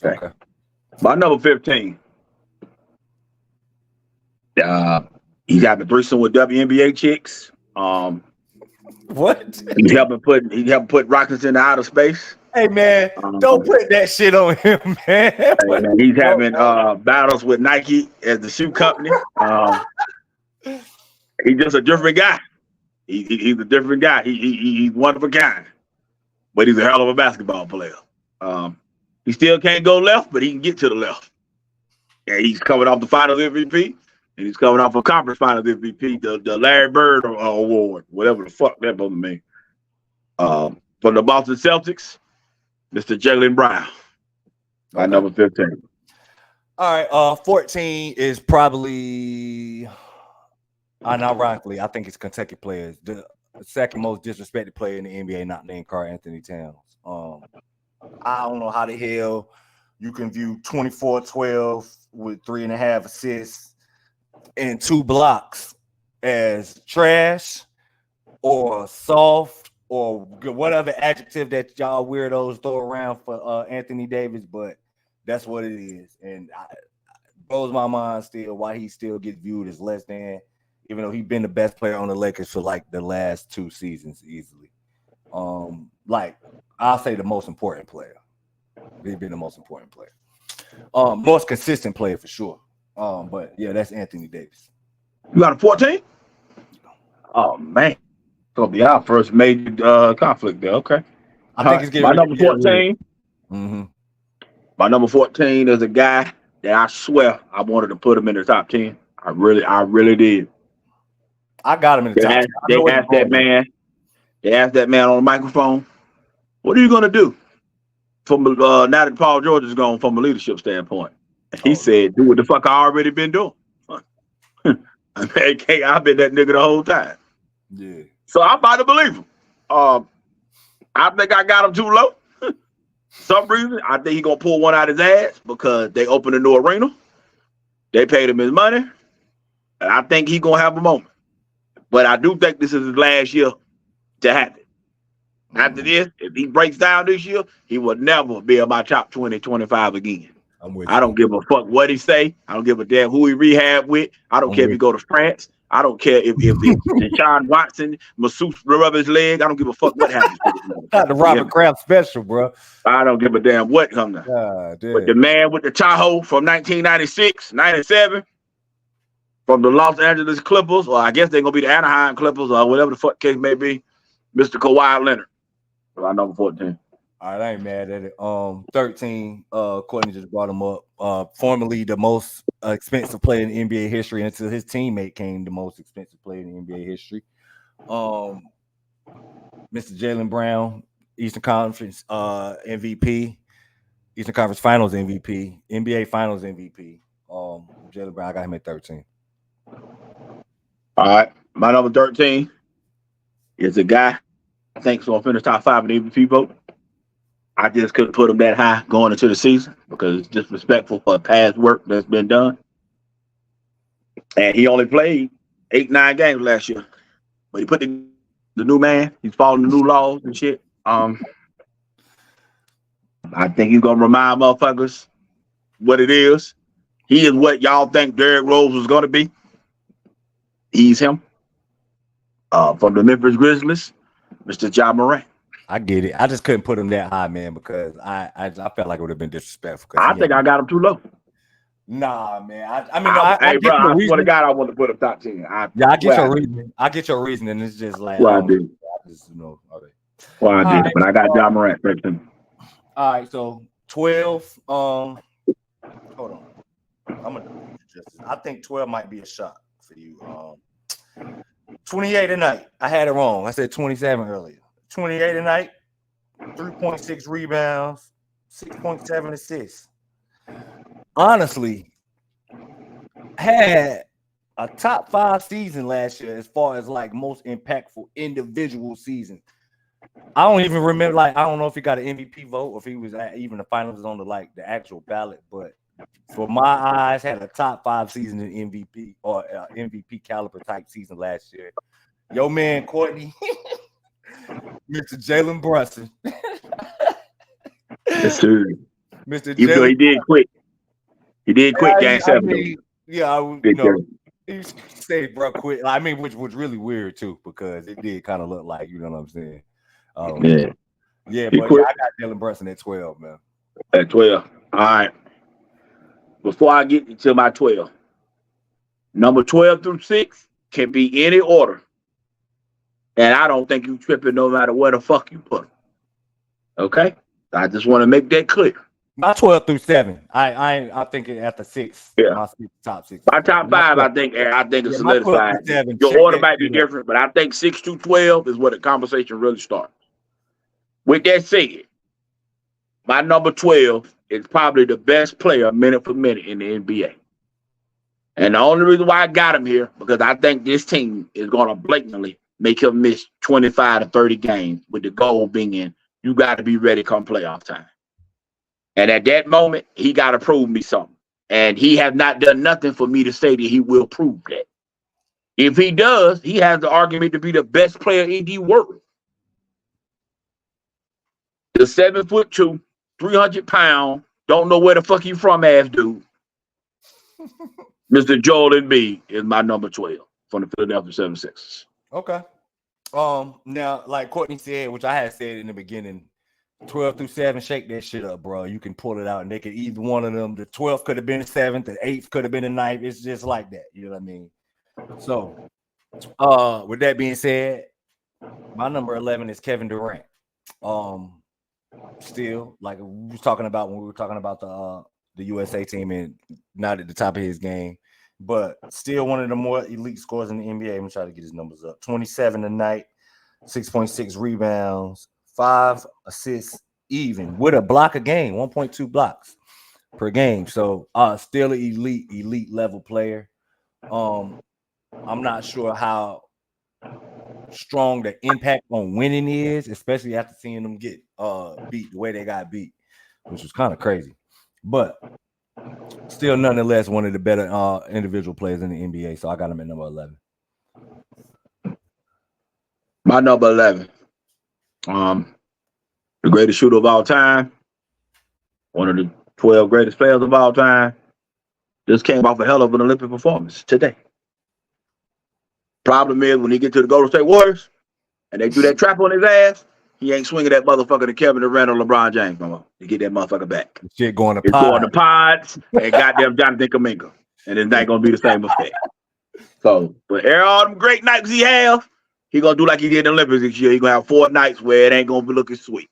Okay. My number 15. He's having a threesome with WNBA chicks. What? He's helping put rockets into outer space. Hey man, don't put that shit on him, man. Man, he's having battles with Nike as the shoe company. He's just a different guy. He's a different guy. He's one of a kind, but he's a hell of a basketball player. He still can't go left, but he can get to the left. And he's coming off the Finals MVP, and he's coming off a Conference Finals MVP, the Larry Bird Award, whatever the fuck that supposed to mean. From the Boston Celtics, Mr. Jaylen Brown, my number 15. All right, 14 is probably, unironically, I think it's Kentucky players. The second most disrespected player in the NBA, not named Karl-Anthony Towns. I don't know how the hell you can view 24-12 with 3.5 assists and 2 blocks as trash or soft or whatever adjective that y'all weirdos throw around for Anthony Davis, but that's what it is. And it blows my mind still why he still gets viewed as less than, even though he's been the best player on the Lakers for like the last 2 seasons easily. Like I'll say the most important player. He's been the most important player. Most consistent player for sure. But yeah, that's Anthony Davis. You got a 14? Oh man. It's gonna be our first major conflict there. Okay. I think it's getting my number 14. Mm-hmm. My number 14 is a guy that I swear I wanted to put him in the top 10. I really did. I got him in the top 10. They asked that man on the microphone, what are you gonna do from now that Paul George is gone from a leadership standpoint? And he said, do what the fuck I already been doing. I've been that nigga the whole time. Yeah. So I'm about to believe him. I think I got him too low. Some reason I think he gonna pull one out his ass because they opened a new arena. They paid him his money, and I think he gonna have a moment. But I do think this is his last year to happen. After this, if he breaks down this year, he will never be in my top 20, 25 again. I don't give a fuck what he say. I don't give a damn who he rehab with. I don't care if he go to France. I don't care if Deshaun Watson masseuse rub his leg. I don't give a fuck what happens. Not the Robert Kraft special, bro. I don't give a damn what comes down. But the man with the Tahoe from 1996, 97, from the Los Angeles Clippers, or I guess they're gonna be the Anaheim Clippers, or whatever the fuck case may be, Mr. Kawhi Leonard. I number 14. All right, I ain't mad at it. 13, Courtney just brought him up. Formerly the most expensive player in NBA history until his teammate came the most expensive player in NBA history. Mr. Jaylen Brown, Eastern Conference MVP, Eastern Conference Finals MVP, NBA Finals MVP. Jaylen Brown, I got him at 13. All right, my number 13 is a guy I think is gonna finish top 5 in the MVP vote. I just couldn't put him that high going into the season because it's disrespectful for past work that's been done. And he only played 8-9 games last year. But he put the new man, he's following the new laws and shit. I think he's gonna remind motherfuckers what it is. He is what y'all think Derrick Rose was gonna be. He's him. From the Memphis Grizzlies, Mr. Ja Morant. I get it. I just couldn't put him that high, man, because I felt like it would have been disrespectful. I think I got him too low. Nah, man. I swear to God, I want to put him top 10. I get your reason. I get your reason, and it's just like I did. I did, but I got Ja Morant 13. All right, so 12. Hold on. I'm gonna do justice. I think 12 might be a shock for you. 28 tonight. I had it wrong. I said 27 earlier. 28 tonight, 3.6 rebounds, 6.7 assists. Honestly, had a top 5 season last year as far as like most impactful individual season. I don't even remember, like, I don't know if he got an MVP vote or if he was at even the finals on the actual ballot, but for my eyes, had a top 5 season in MVP or MVP caliber type season last year. Yo, man, Courtney, Mr. Jalen Brunson. Yes, sir. Mr. Even though he Jalen. did quit. He did quit game 7. He say bro quit. I mean, which was really weird too, because it did kind of look like, you know what I'm saying? Yeah, but yeah, I got Jalen Brunson at 12, man. At 12. All right. Before I get to my 12, number 12 through 6 can be any order. And I don't think you tripping no matter where the fuck you put them. Okay? I just want to make that clear. My 12 through 7. I think it at the 6. Yeah. My top 6. My top 5, I think it's solidified. 7, your order might be different, but I think 6 through 12 is where the conversation really starts. With that said, my number 12 is probably the best player minute for minute in the NBA. And the only reason why I got him here, because I think this team is going to blatantly make him miss 25 to 30 games, with the goal being you got to be ready come playoff time. And at that moment, he got to prove me something. And he has not done nothing for me to say that he will prove that. If he does, he has the argument to be the best player in the world. The 7'2", 300-pound, don't know where the fuck he from ass dude. Mr. Joel Embiid is my number 12 from the Philadelphia 76ers. Okay. Now, like Courtney said, which I had said in the beginning, 12 through 7, shake that shit up, bro. You can pull it out, and they could either one of them. The 12th could have been the 7th, the 8th could have been the 9th. It's just like that. You know what I mean? So, with that being said, my number 11 is Kevin Durant. Still, like we was talking about when we were talking about the USA team, and not at the top of his game, but still one of the more elite scorers in the NBA. I'm trying to get his numbers up. 27 a night, 6.6 rebounds, 5 assists, even with a block a game, 1.2 blocks per game. So still an elite level player. I'm not sure how strong the impact on winning is, especially after seeing them get beat the way they got beat, which was kind of crazy. But still, nonetheless, one of the better individual players in the NBA. So I got him at number 11. My number 11. The greatest shooter of all time. One of the 12 greatest players of all time. Just came off a hell of an Olympic performance today. Problem is, when he get to the Golden State Warriors and they do that trap on his ass, he ain't swinging that motherfucker to Kevin Durant or LeBron James no more to get that motherfucker back. Shit going to it's going to pods and goddamn Jonathan Kuminga, and it's not gonna be the same effect. So, but all them great nights he have, he gonna do like he did in the Olympics this year. He gonna have 4 nights where it ain't gonna be looking sweet.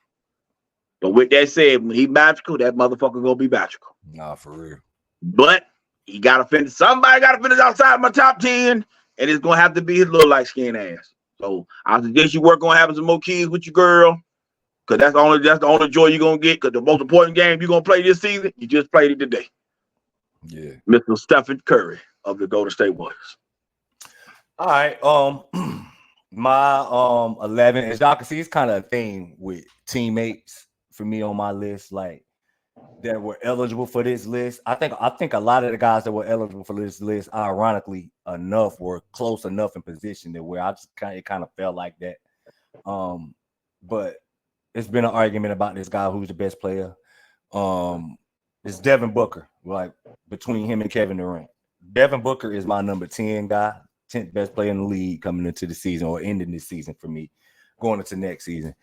But with that said, when he magical, that motherfucker gonna be magical. Nah, for real. But he gotta finish. Somebody gotta finish outside my top 10. And it's gonna have to be his little light skinned ass. So I suggest you work on having some more kids with your girl, because that's the only joy you're gonna get. Because the most important game you're gonna play this season, you just played it today. Yeah, Mr. Stephen Curry of the Golden State Warriors. All right. My 11, as y'all can see, it's kind of a theme with teammates for me on my list, like that were eligible for this list. I think a lot of the guys that were eligible for this list, ironically enough, were close enough in position that where it kind of felt like that. But it's been an argument about this guy who's the best player. It's Devin Booker, like between him and Kevin Durant. Devin Booker is my number 10 guy, 10th best player in the league coming into the season or ending this season for me, going into next season.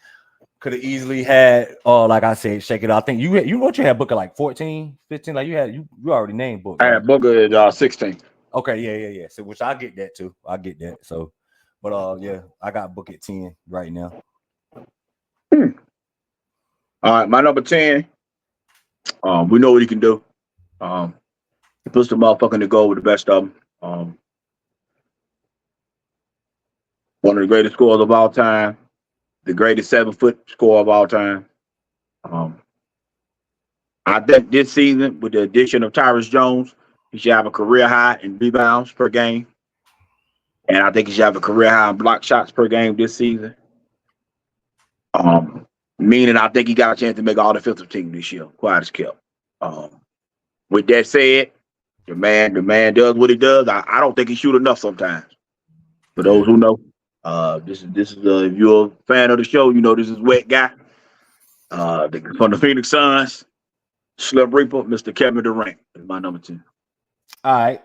Could have easily had, like I said, shake it out. I think you had Booker like 14, 15. Like you already named Booker. I had Booker at 16. Okay, yeah. So which I get that too. I get that. So, but yeah, I got Booker at 10 right now. All right, my number 10. We know what he can do. He puts the motherfucker in the goal with the best of them. One of the greatest scorers of all time. The greatest 7-foot scorer of all time. I think this season, with the addition of Tyrus Jones, he should have a career high in rebounds per game. And I think he should have a career high in block shots per game this season. Meaning I think he got a chance to make all defensive team this year, quiet as kept. With that said, the man does what he does. I don't think he shoot enough sometimes. For those who know, this is if you're a fan of the show, you know this is Wet Guy. From the Phoenix Suns, Slip Reaper, Mr. Kevin Durant is my number 2. All right.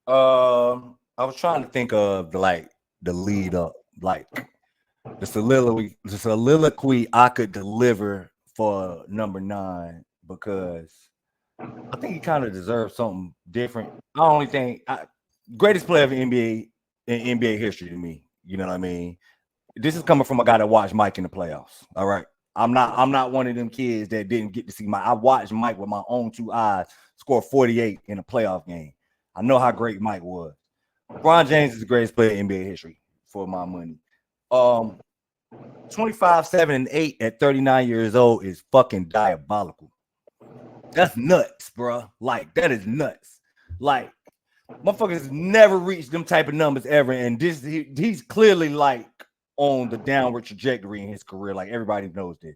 I was trying to think of the lead up, like the soliloquy I could deliver for number 9, because I think he kind of deserves something different. I only think greatest player of NBA in NBA history to me. You know what I mean? This is coming from a guy that watched Mike in the playoffs. All right. I'm not one of them kids that didn't get to see Mike. I watched Mike with my own 2 eyes score 48 in a playoff game. I know how great Mike was. LeBron James is the greatest player in NBA history for my money. 25, 7, and 8 at 39 years old is fucking diabolical. That's nuts, bro. Like, that is nuts. Like, motherfuckers never reached them type of numbers ever, and he's clearly like on the downward trajectory in his career. Like, everybody knows this.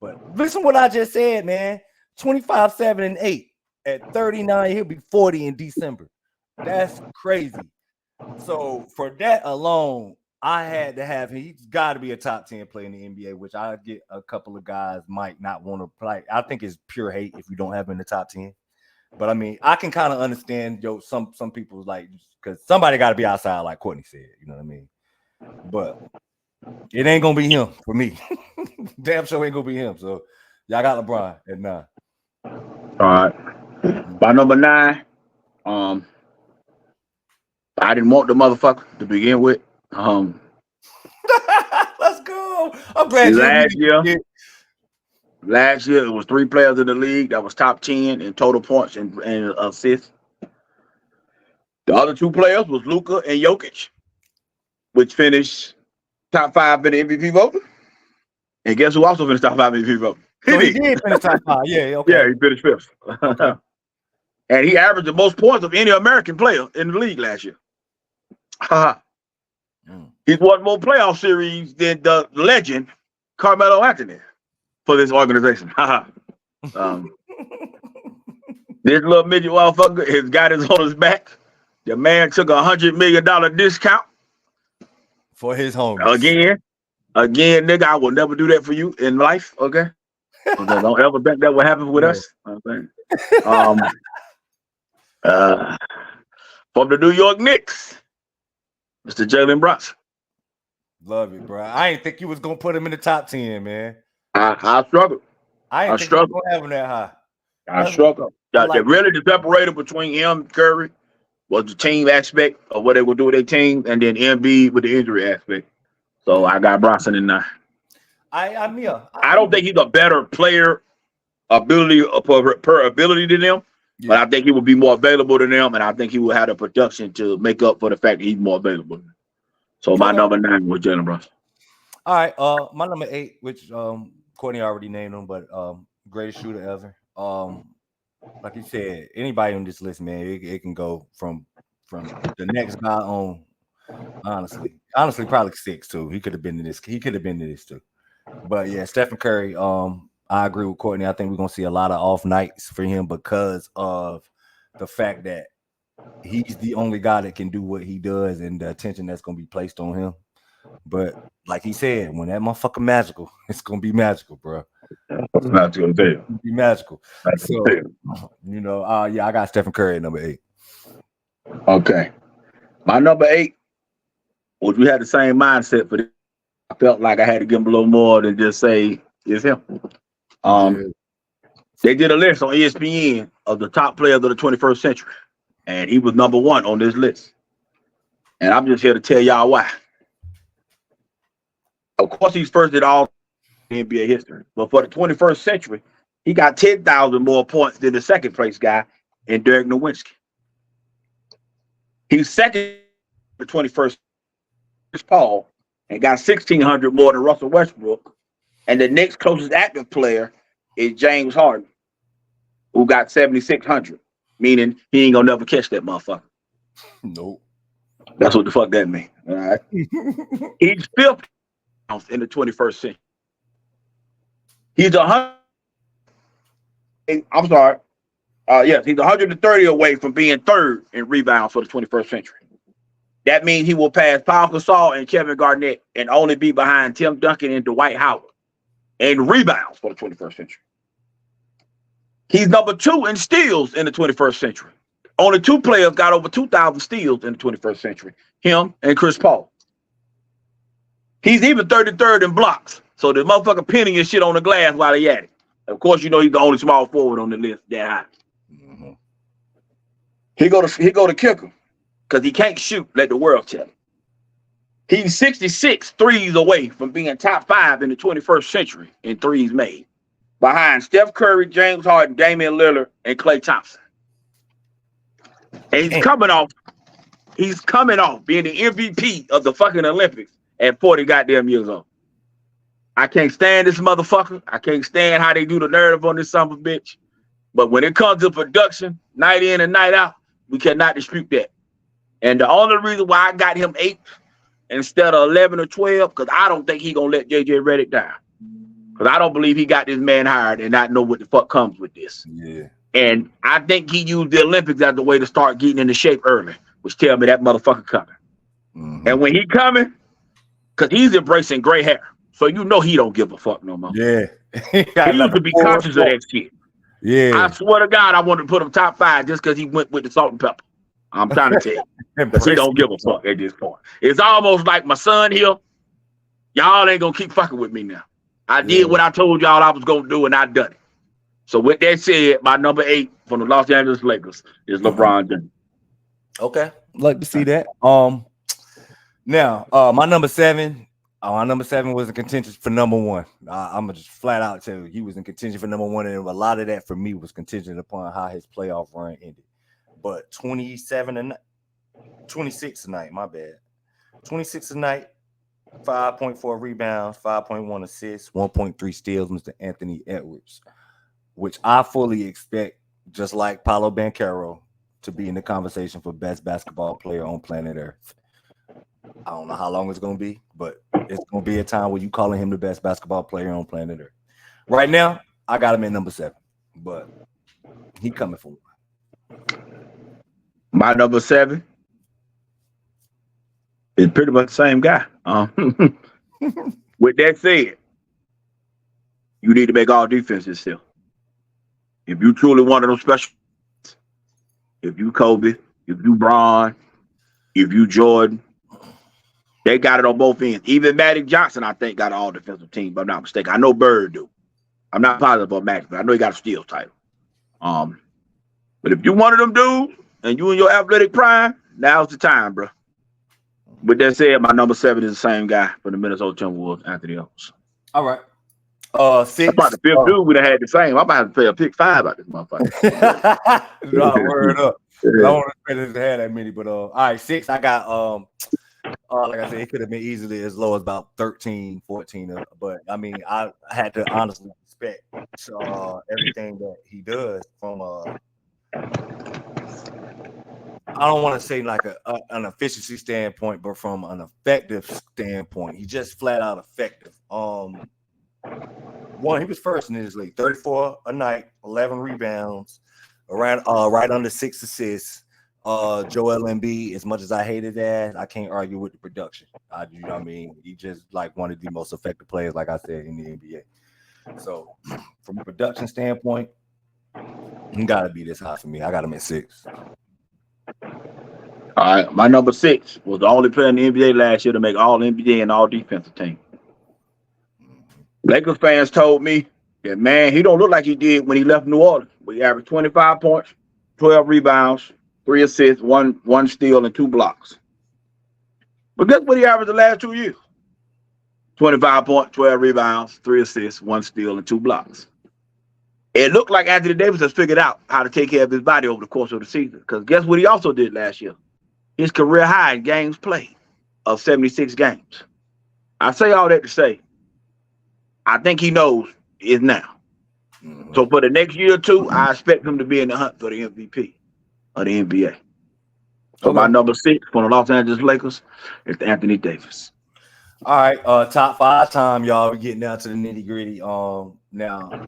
But listen to what I just said, man. 25, 7, and 8 at 39. He'll be 40 in December. That's crazy. So for that alone, I had to have him. He's got to be a top 10 player in the NBA, which I get a couple of guys might not want to play. I think it's pure hate if you don't have him in the top 10. But I mean, I can kind of understand, some people's like, because somebody got to be outside, like Courtney said. You know what I mean? But it ain't gonna be him for me. Damn sure ain't gonna be him. So y'all got LeBron at 9. All right. By number 9, I didn't want the motherfucker to begin with. Let's go. I'm glad Last year it was 3 players in the league that was top 10 in total points and assists. The other 2 players was Luka and Jokic, which finished top 5 in the MVP voting. And guess who also finished top 5 in the MVP voting? He did finish top 5. Yeah, okay. Yeah, he finished 5th. Okay. And he averaged the most points of any American player in the league last year. He's won more playoff series than the legend Carmelo Anthony for this organization. This little midget motherfucker has got his on his back. The man took $100 million discount for his home. Again, nigga, I will never do that for you in life. Okay, don't ever think that will happen with us. Okay. From the New York Knicks, Mr. Jalen Brunson. Love it, bro. I didn't think you was gonna put him in the top 10, man. I struggled. I didn't think you was gonna have him that high. I struggled. Really, the separator between him and Curry was the team aspect of what they would do with their team, and then Embiid with the injury aspect. So I got Brunson in there. I don't think he's a better player ability per ability than them, but I think he would be more available than them, and I think he would have the production to make up for the fact that he's more available. So my number 9 was Jalen Brunson. All right, my number 8, which Courtney already named him, but greatest shooter ever. Like you said, anybody on this list, man, it can go from the next guy on. Honestly, probably 6 too. He could have been to this. He could have been to this too. But yeah, Stephen Curry. I agree with Courtney. I think we're gonna see a lot of off nights for him because of the fact that he's the only guy that can do what he does and the attention that's gonna be placed on him. But like he said, when that motherfucker magical, it's gonna be magical, bro. It's not gonna be. It's gonna be magical. So, I got Stephen Curry at number 8. Okay, my number 8, which we had the same mindset for this. I felt like I had to give him a little more than just say it's him. They did a list on ESPN of the top players of the 21st century, and he was number 1 on this list. And I'm just here to tell y'all why. Of course, he's first in all NBA history, but for the 21st century, he got 10,000 more points than the second place guy in Dirk Nowitzki. He's second in the 21st Paul and got 1,600 more than Russell Westbrook. And the next closest active player is James Harden, who got 7,600, meaning he ain't gonna never catch that motherfucker. Nope. That's what the fuck that means. All right. He's 5th in the 21st century. He's 100. I'm sorry. Yes, he's 130 away from being 3rd in rebounds for the 21st century. That means he will pass Paul Gasol and Kevin Garnett and only be behind Tim Duncan and Dwight Howard in rebounds for the 21st century. He's number 2 in steals in the 21st century. Only 2 players got over 2,000 steals in the 21st century, him and Chris Paul. He's even 33rd in blocks. So the motherfucker pinning his shit on the glass while he at it. Of course, you know he's the only small forward on the list that high. Mm-hmm. He go to kicker because he can't shoot. Let the world tell him. He's 66 threes away from being top 5 in the 21st century in threes made, behind Steph Curry, James Harden, Damian Lillard, and Klay Thompson. And he's coming off being the MVP of the fucking Olympics at 40 goddamn years old. I can't stand this motherfucker. I can't stand how they do the narrative on this son of a bitch. But when it comes to production, night in and night out, we cannot dispute that. And the only reason why I got him 8th instead of 11 or 12, because I don't think he gonna let JJ Redick down. Because I don't believe he got this man hired and not know what the fuck comes with this. Yeah. And I think he used the Olympics as the way to start getting into shape early, which tell me that motherfucker coming. Mm-hmm. And when he coming, because he's embracing gray hair. So you know he don't give a fuck no more. Yeah. He used to be conscious of that shit. Yeah. I swear to God, I wanted to put him top 5 just because he went with the salt and pepper. I'm trying to tell you. Because he don't give a fuck at this point. It's almost like my son here. Y'all ain't going to keep fucking with me now. I did what I told y'all I was going to do, and I done it. So with that said, my number 8 from the Los Angeles Lakers is LeBron James. Okay. Like to see that. Now, my number 7. My number 7 was in contention for number 1. I'm gonna just flat out tell you he was in contention for number 1, and a lot of that for me was contingent upon how his playoff run ended. But 26 tonight, my bad. 26 tonight, 5.4 rebounds, 5.1 assists, 1.3 steals, Mr. Anthony Edwards, which I fully expect, just like Paolo Banchero, to be in the conversation for best basketball player on planet Earth. I don't know how long it's going to be, but it's going to be a time where you calling him the best basketball player on planet Earth. Right now, I got him at number 7, but he coming for 1. My number 7 is pretty much the same guy. With that said, you need to make all defenses still. If you truly want them special, if you Kobe, if you Bron, if you Jordan, they got it on both ends. Even Magic Johnson, I think, got an all-defensive team, but I'm not mistaken. I know Bird do. I'm not positive about Magic, but I know he got a steal title. But if you one of them dudes and you in your athletic prime, now's the time, bro. With that said, my number 7 is the same guy for the Minnesota Timberwolves, Anthony Edwards. All right. 6. About the 5th dude would have had the same. I'm about to have to play a pick 5 out this motherfucker. No, word up. I don't expect to have that many, but all right, 6. I got like I said, it could have been easily as low as about 13, 14, but I mean, I had to honestly respect everything that he does from I don't want to say like an efficiency standpoint, but from an effective standpoint, he just flat out effective. One, he was first in his league, 34 a night, 11 rebounds, around right under 6 assists. Joel Embiid, as much as I hated that, I can't argue with the production. You know what I mean? He just like one of the most effective players, like I said, in the NBA. So from a production standpoint, he gotta be this high for me. I got him at 6. All right, my number 6 was the only player in the NBA last year to make all NBA and all defensive team. Lakers fans told me that, man, he don't look like he did when he left New Orleans. We averaged 25 points, 12 rebounds, 3 assists, one steal, and 2 blocks. But guess what he averaged the last 2 years? 25 points, 12 rebounds, 3 assists, 1 steal, and 2 blocks. It looked like Anthony Davis has figured out how to take care of his body over the course of the season. Because guess what he also did last year? His career high in games played of 76 games. I say all that to say, I think he knows is now. So for the next year or two, I expect him to be in the hunt for the MVP of the NBA. So my number 6 for the Los Angeles Lakers is Anthony Davis. All right, top 5 time, y'all. We're getting down to the nitty gritty. Now,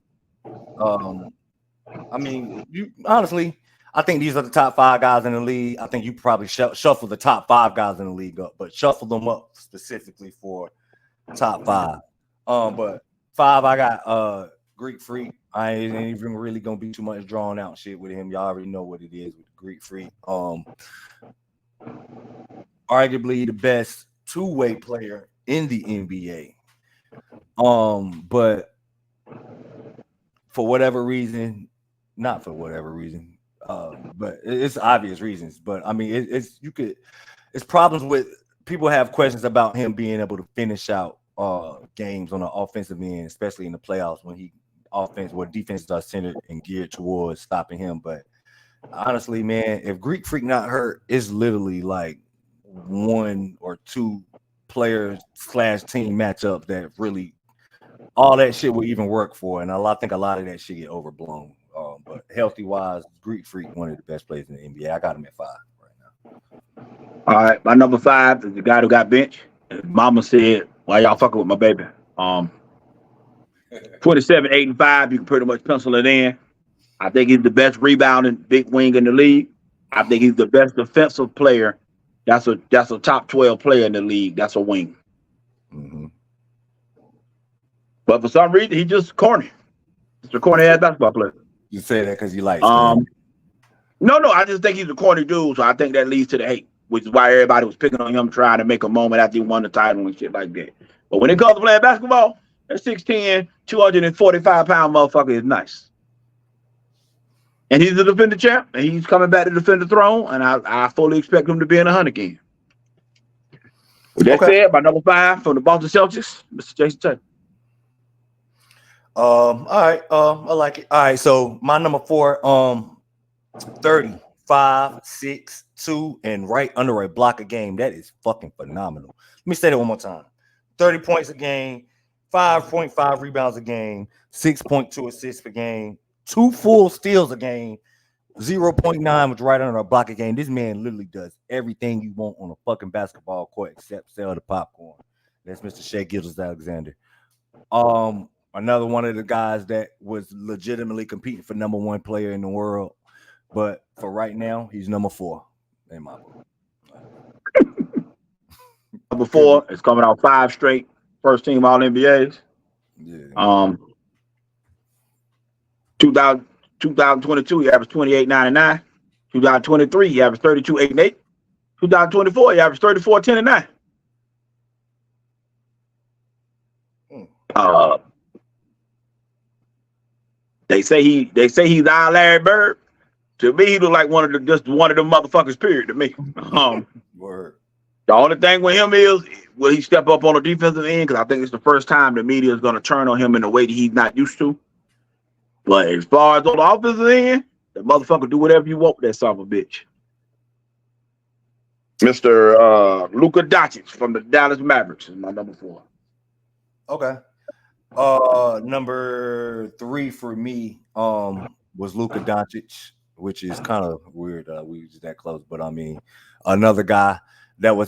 I mean, honestly, I think these are the top 5 guys in the league. I think you probably shuffle the top 5 guys in the league up, but shuffle them up specifically for top 5. But 5, I got Greek Freak. I ain't even really gonna be too much drawn out shit with him. Y'all already know what it is with Greek Freak. Arguably the best two-way player in the NBA. But for whatever reason, not for whatever reason, but it's obvious reasons. But I mean, it's problems with people have questions about him being able to finish out games on the offensive end, especially in the playoffs when defenses are centered and geared towards stopping him. But honestly, man, if Greek Freak not hurt, it's literally like 1 or 2 players / team matchup that really all that shit will even work for. And I think a lot of that shit get overblown. But healthy wise, Greek Freak, one of the best players in the NBA. I got him at 5 right now. All right, my number 5 is the guy who got benched. Mama said, "Why y'all fucking with my baby?" 27, 8, and 5. You can pretty much pencil it in. I think he's the best rebounding big wing in the league. I think he's the best defensive player. That's a top 12 player in the league. That's a wing. Mm-hmm. But for some reason, he's just corny. He's a corny ass basketball player. You say that because you like No, I just think he's a corny dude. So I think that leads to the hate, which is why everybody was picking on him, trying to make a moment after he won the title and shit like that. But when it comes to playing basketball, that 6'10", 245-pound motherfucker is nice. And he's the defending champ, and he's coming back to defend the throne, and I fully expect him to be in the hunt again. With that said, my number 5 from the Boston Celtics, Mr. Jason Tatum. All right, I like it. All right, so my number 4, 30, 5, 6, 2, and right under a block a game. That is fucking phenomenal. Let me say that one more time. 30 points a game, 5.5 rebounds a game, 6.2 assists per game, 2 full steals a game, 0.9 was right under a block a game. This man literally does everything you want on a fucking basketball court except sell the popcorn. That's Mr. Shai Gilgeous-Alexander. Another one of the guys that was legitimately competing for number 1 player in the world, but for right now, he's number 4 in my book. Number 4 is coming out 5 straight first team All NBAs. Yeah. 2022, he averaged 28, 9, and 9. 2023, he averaged 32, 8, and 8. 2024, he averaged 34, 10, and 9. They say he's our Larry Bird. To me, he look like one of them motherfuckers. Period. To me, Word. The only thing with him is will he step up on the defensive end? Because I think it's the first time the media is going to turn on him in a way that he's not used to. But as far as on the offensive end, the motherfucker do whatever you want with that son of a bitch. Mr. Luka Doncic from the Dallas Mavericks is my number 4. Okay. Number 3 for me was Luka Doncic, which is kind of weird. We were just that close, but I mean, another guy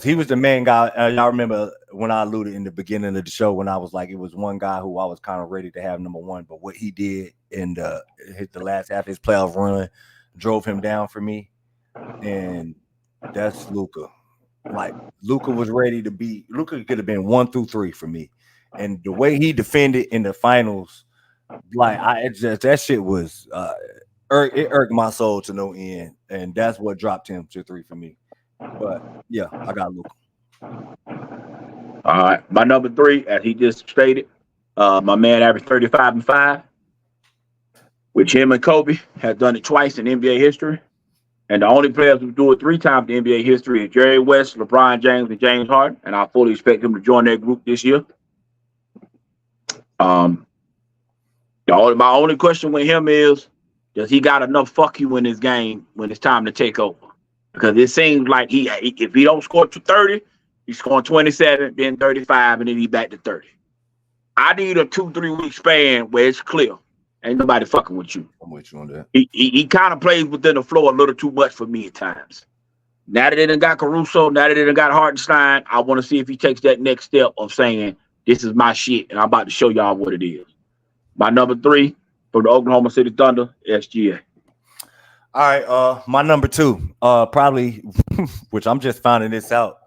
he was the main guy. Y'all remember when I alluded in the beginning of the show when I was like, it was one guy who I was kind of ready to have number 1, but what he did in the last half of his playoff run drove him down for me, and that's Luka. Like Luka was ready to be. Luka could have been 1 through 3 for me. And the way he defended in the finals, like that shit was it irked my soul to no end, and that's what dropped him to 3 for me. But yeah, I got Luka. All right, my number 3, as he just stated, my man averaged 35 and 5, which him and Kobe have done it twice in NBA history, and the only players who do it 3 times in NBA history is Jerry West, LeBron James, and James Harden, and I fully expect him to join that group this year. My only question with him is, does he got enough fuck you in his game when it's time to take over? Because it seems like if he don't score to 30, he's scoring 27, then 35, and then he back to 30. I need a 2-3 week span where it's clear, Ain't nobody fucking with you. I'm with you on that. He kind of plays within the floor a little too much for me at times. Now that they done got Caruso, now that they done got Hartenstein, I want to see if he takes that next step of saying, this is my shit, and I'm about to show y'all what it is. My number 3 from the Oklahoma City Thunder, SGA. All right, my number 2, probably, which I'm just finding this out,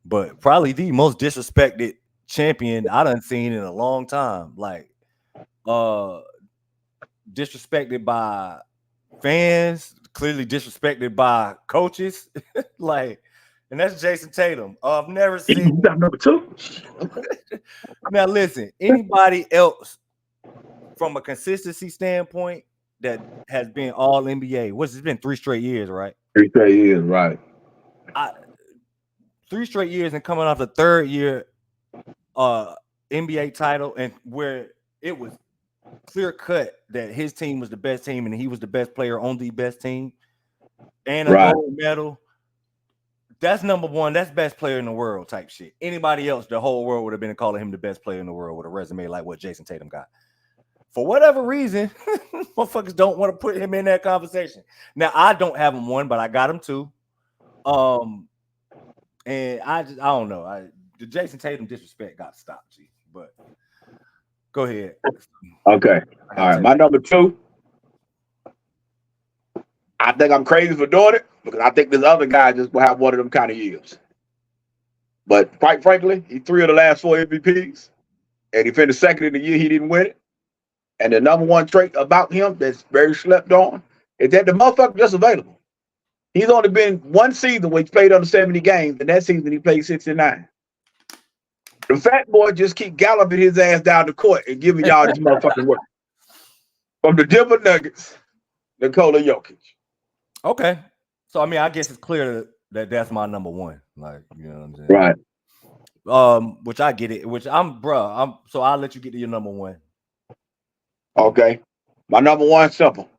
but probably the most disrespected champion I done seen in a long time. Like, disrespected by fans, clearly disrespected by coaches, like, and that's Jason Tatum. I've never seen number 2. Now listen, anybody else from a consistency standpoint that has been all NBA, it's been 3 straight years, right? 3 straight years, right? 3 straight years and coming off the 3rd year NBA title, and where it was clear cut that his team was the best team and he was the best player on the best team, and a gold medal. That's number 1. That's best player in the world type shit. Anybody else, the whole world would have been calling him the best player in the world with a resume like what Jason Tatum got. For whatever reason, motherfuckers don't want to put him in that conversation. Now, I don't have him 1, but I got him 2. And I don't know. The Jason Tatum disrespect got to stop, G. But go ahead. Okay. All right. My number 2. I think I'm crazy for doing it because I think this other guy just will have one of them kind of years. But quite frankly, he's 3 of the last 4 MVPs, and he finished 2nd in the year he didn't win it. And the number 1 trait about him that's very slept on is that the motherfucker just available. He's only been 1 season where he played under 70 games, and that season he played 69. The fat boy just keep galloping his ass down the court and giving y'all this motherfucking work. From the Denver Nuggets, Nikola Jokic. Okay. So, I mean, I guess it's clear that that's my number 1. Like, you know what I'm saying? Right. Which I get it. So I'll let you get to your number 1. Okay. My number 1, simple.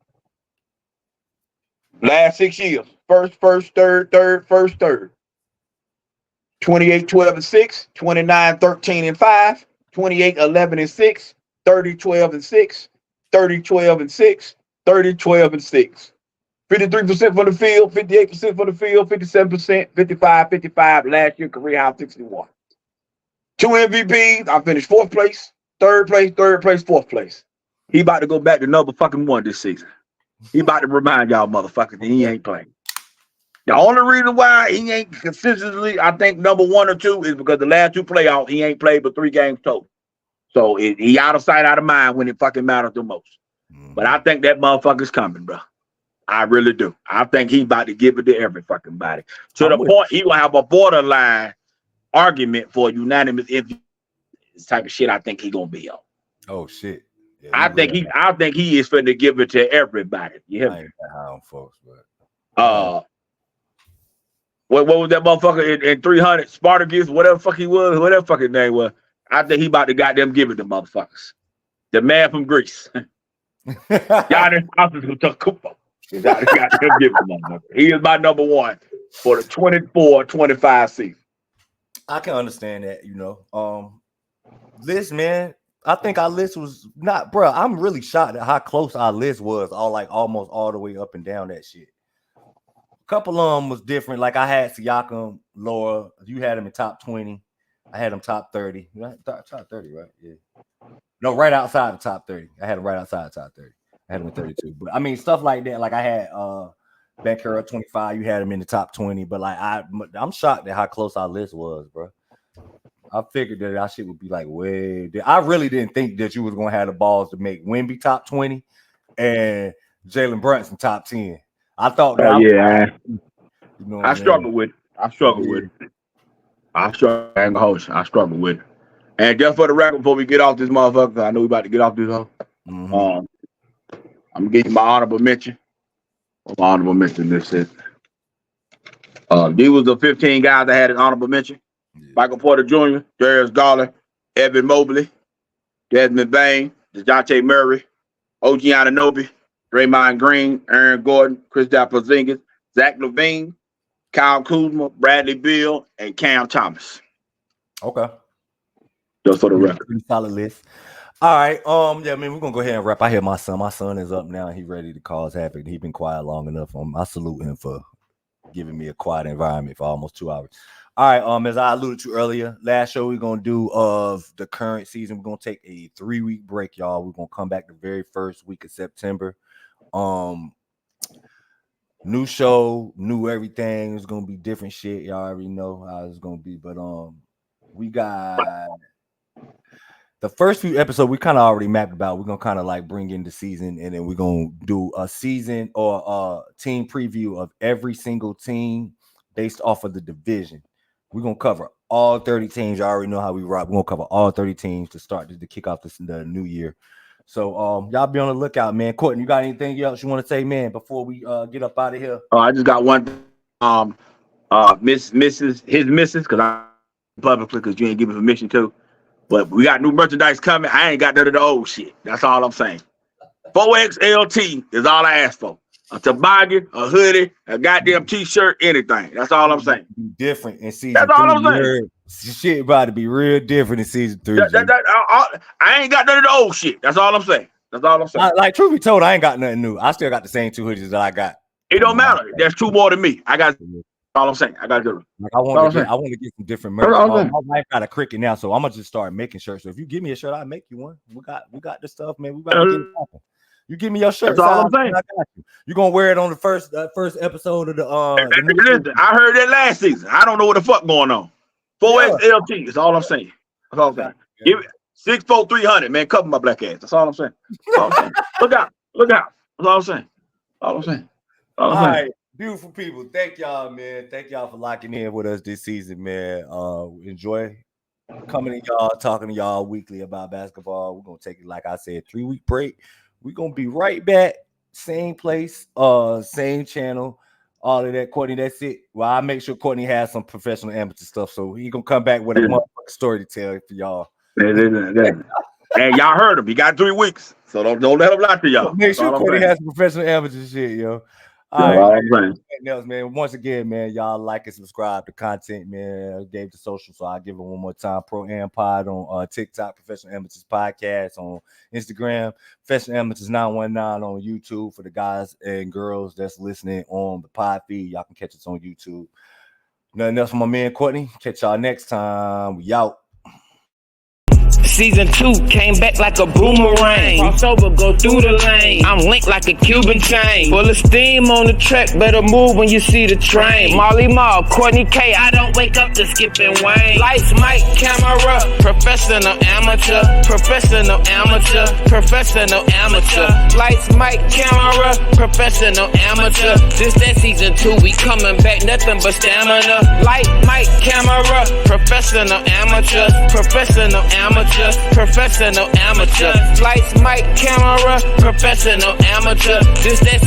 Last 6 years. First, third, first, third. 28, 12, and 6, 29, 13, and 5, 28, 11, and 6, 30, 12, and 6, 30, 12, and 6, 30, 12, and 6. 53% from the field, 58% from the field, 57%, 55, last year career high 61. 2 MVPs, I finished 4th place, 3rd place, 4th place. He about to go back to number fucking 1 this season. He about to remind y'all motherfuckers that he ain't playing. The only reason why he ain't consistently, I think, number 1 or 2 is because the last 2 playoffs, he ain't played but 3 games total. So he out of sight, out of mind when it fucking matters the most. But I think that motherfucker's coming, bro. I really do. I think he about to give it to every fucking body. To the point he will have a borderline argument for unanimous MVP. This type of shit I think he gonna be on. Oh shit. Yeah, I think he is finna give it to everybody. You hear me? I ain't that high on folks, but what was that motherfucker in 300? Spartacus, whatever fuck he was, whatever fucking name was. I think he about to goddamn give it to motherfuckers. The man from Greece. Giannis Antetokounmpo. He got to give it to motherfuckers. He is my number 1 for the 24-25 season. I can understand that, you know. List, man. I think our list was not, bro. I'm really shocked at how close our list was, almost all the way up and down that shit. A couple of them was different. Like I had Siakam lower. You had him in top 20. I had him top 30. Top 30, right? Yeah. No, right outside the top 30. I had him right outside the top 30. I had him in 32. But I mean, stuff like that. Like I had Bankera 25. You had him in the top 20. But like I'm shocked at how close our list was, bro. I figured that our shit would be like way. I really didn't think that you was gonna have the balls to make Wemby top 20 and Jalen Brunson top 10. I thought that. You know, I struggled with it. I struggled with it. I struggled with it. And just for the record, before we get off this motherfucker, I know we about to get off this hoe. I'm gonna give you my honorable mention. My honorable mention. This is. These was the 15 guys that had an honorable mention. Michael Porter Jr., Darius Garland, Evan Mobley, Desmond Bain, DeJounte Murray, OG Anunoby, Draymond Green, Aaron Gordon, Kristaps Porzingis, Zach LaVine, Kyle Kuzma, Bradley Beal, and Cam Thomas. Okay. Just for the record. Pretty solid list. All right. Yeah, man, we're gonna go ahead and wrap. I hear my son. My son is up now. He ready to cause havoc. He been quiet long enough. I salute him for giving me a quiet environment for almost 2 hours. All right. As I alluded to earlier, last show we're gonna do of the current season. We're gonna take a 3-week break, y'all. We're gonna come back the very first week of September. New show, new everything. It's gonna be different shit. Y'all already know how it's gonna be, but we got the first few episodes we kind of already mapped about. We're gonna kind of like bring in the season, and then we're gonna do a season or a team preview of every single team based off of the division. We're gonna cover all 30 teams. You already know how we rock. We're gonna cover all 30 teams to start to kick off the new year. So y'all be on the lookout, man. Courtney, you got anything else you want to say, man, before we get up out of here? Oh, I just got one. His missus, because I publicly because you ain't giving permission to. But we got new merchandise coming. I ain't got none of the old shit. That's all I'm saying. 4XLT is all I ask for. A toboggan, a hoodie, a goddamn t-shirt, anything. That's all I'm saying. Different in season. That's all I'm saying. Shit about to be real different in season 3. I ain't got none of the old shit. That's all I'm saying. That's all I'm saying. Like truth be told, I ain't got nothing new. I still got the same 2 hoodies that I got. It don't matter. There's 2 more than me. I got. All I'm saying. I got to. Like I want to get some different merch. My wife got a Cricket now, so I'm gonna just start making shirts. So if you give me a shirt, I'll make you one. We got the stuff, man. We got to get it popping. You give me your shirt. That's all I'm saying. I got you. You're gonna wear it on the first episode of the Listen, I heard that last season. I don't know what the fuck going on. 4XLT. That's all I'm saying. That's all I'm saying. Give it 64300, man. Cover my black ass. That's all I'm saying. That's all I'm saying. Look out. That's all I'm saying. All I'm saying. All right. Beautiful people. Thank y'all, man. Thank y'all for locking in with us this season, man. Enjoy coming to y'all, talking to y'all weekly about basketball. We're gonna take it, like I said, 3-week break. We're gonna be right back, same place, same channel, all of that. Courtney, that's it. Well, I make sure Courtney has some professional amateur stuff, so he gonna come back with a motherfucking story to tell for y'all. And y'all heard him. He got 3 weeks, so don't let him lie to y'all. Make sure Courtney has some professional amateur shit, yo. All right, man. Once again, man, y'all like and subscribe to content, man. I gave the social, so I'll give it one more time. Pro Am Pod on TikTok, Professional Amateurs Podcast on Instagram, Professional Amateurs 919 on YouTube for the guys and girls that's listening on the pod feed. Y'all can catch us on YouTube. Nothing else from my man Courtney. Catch y'all next time. We out. Season 2 came back like a boomerang. Crossover, go through the lane. I'm linked like a Cuban chain. Full of steam on the track, better move when you see the train. Marley Marl, Courtney K, I don't wake up to skipping Wayne. Lights, mic, camera, professional amateur. Professional amateur, professional amateur. Lights, mic, camera, professional amateur. This that season 2, we coming back, nothing but stamina. Light, mic, camera, professional amateur. Professional amateur. Professional amateur. Lights, mic, camera, professional amateur. This that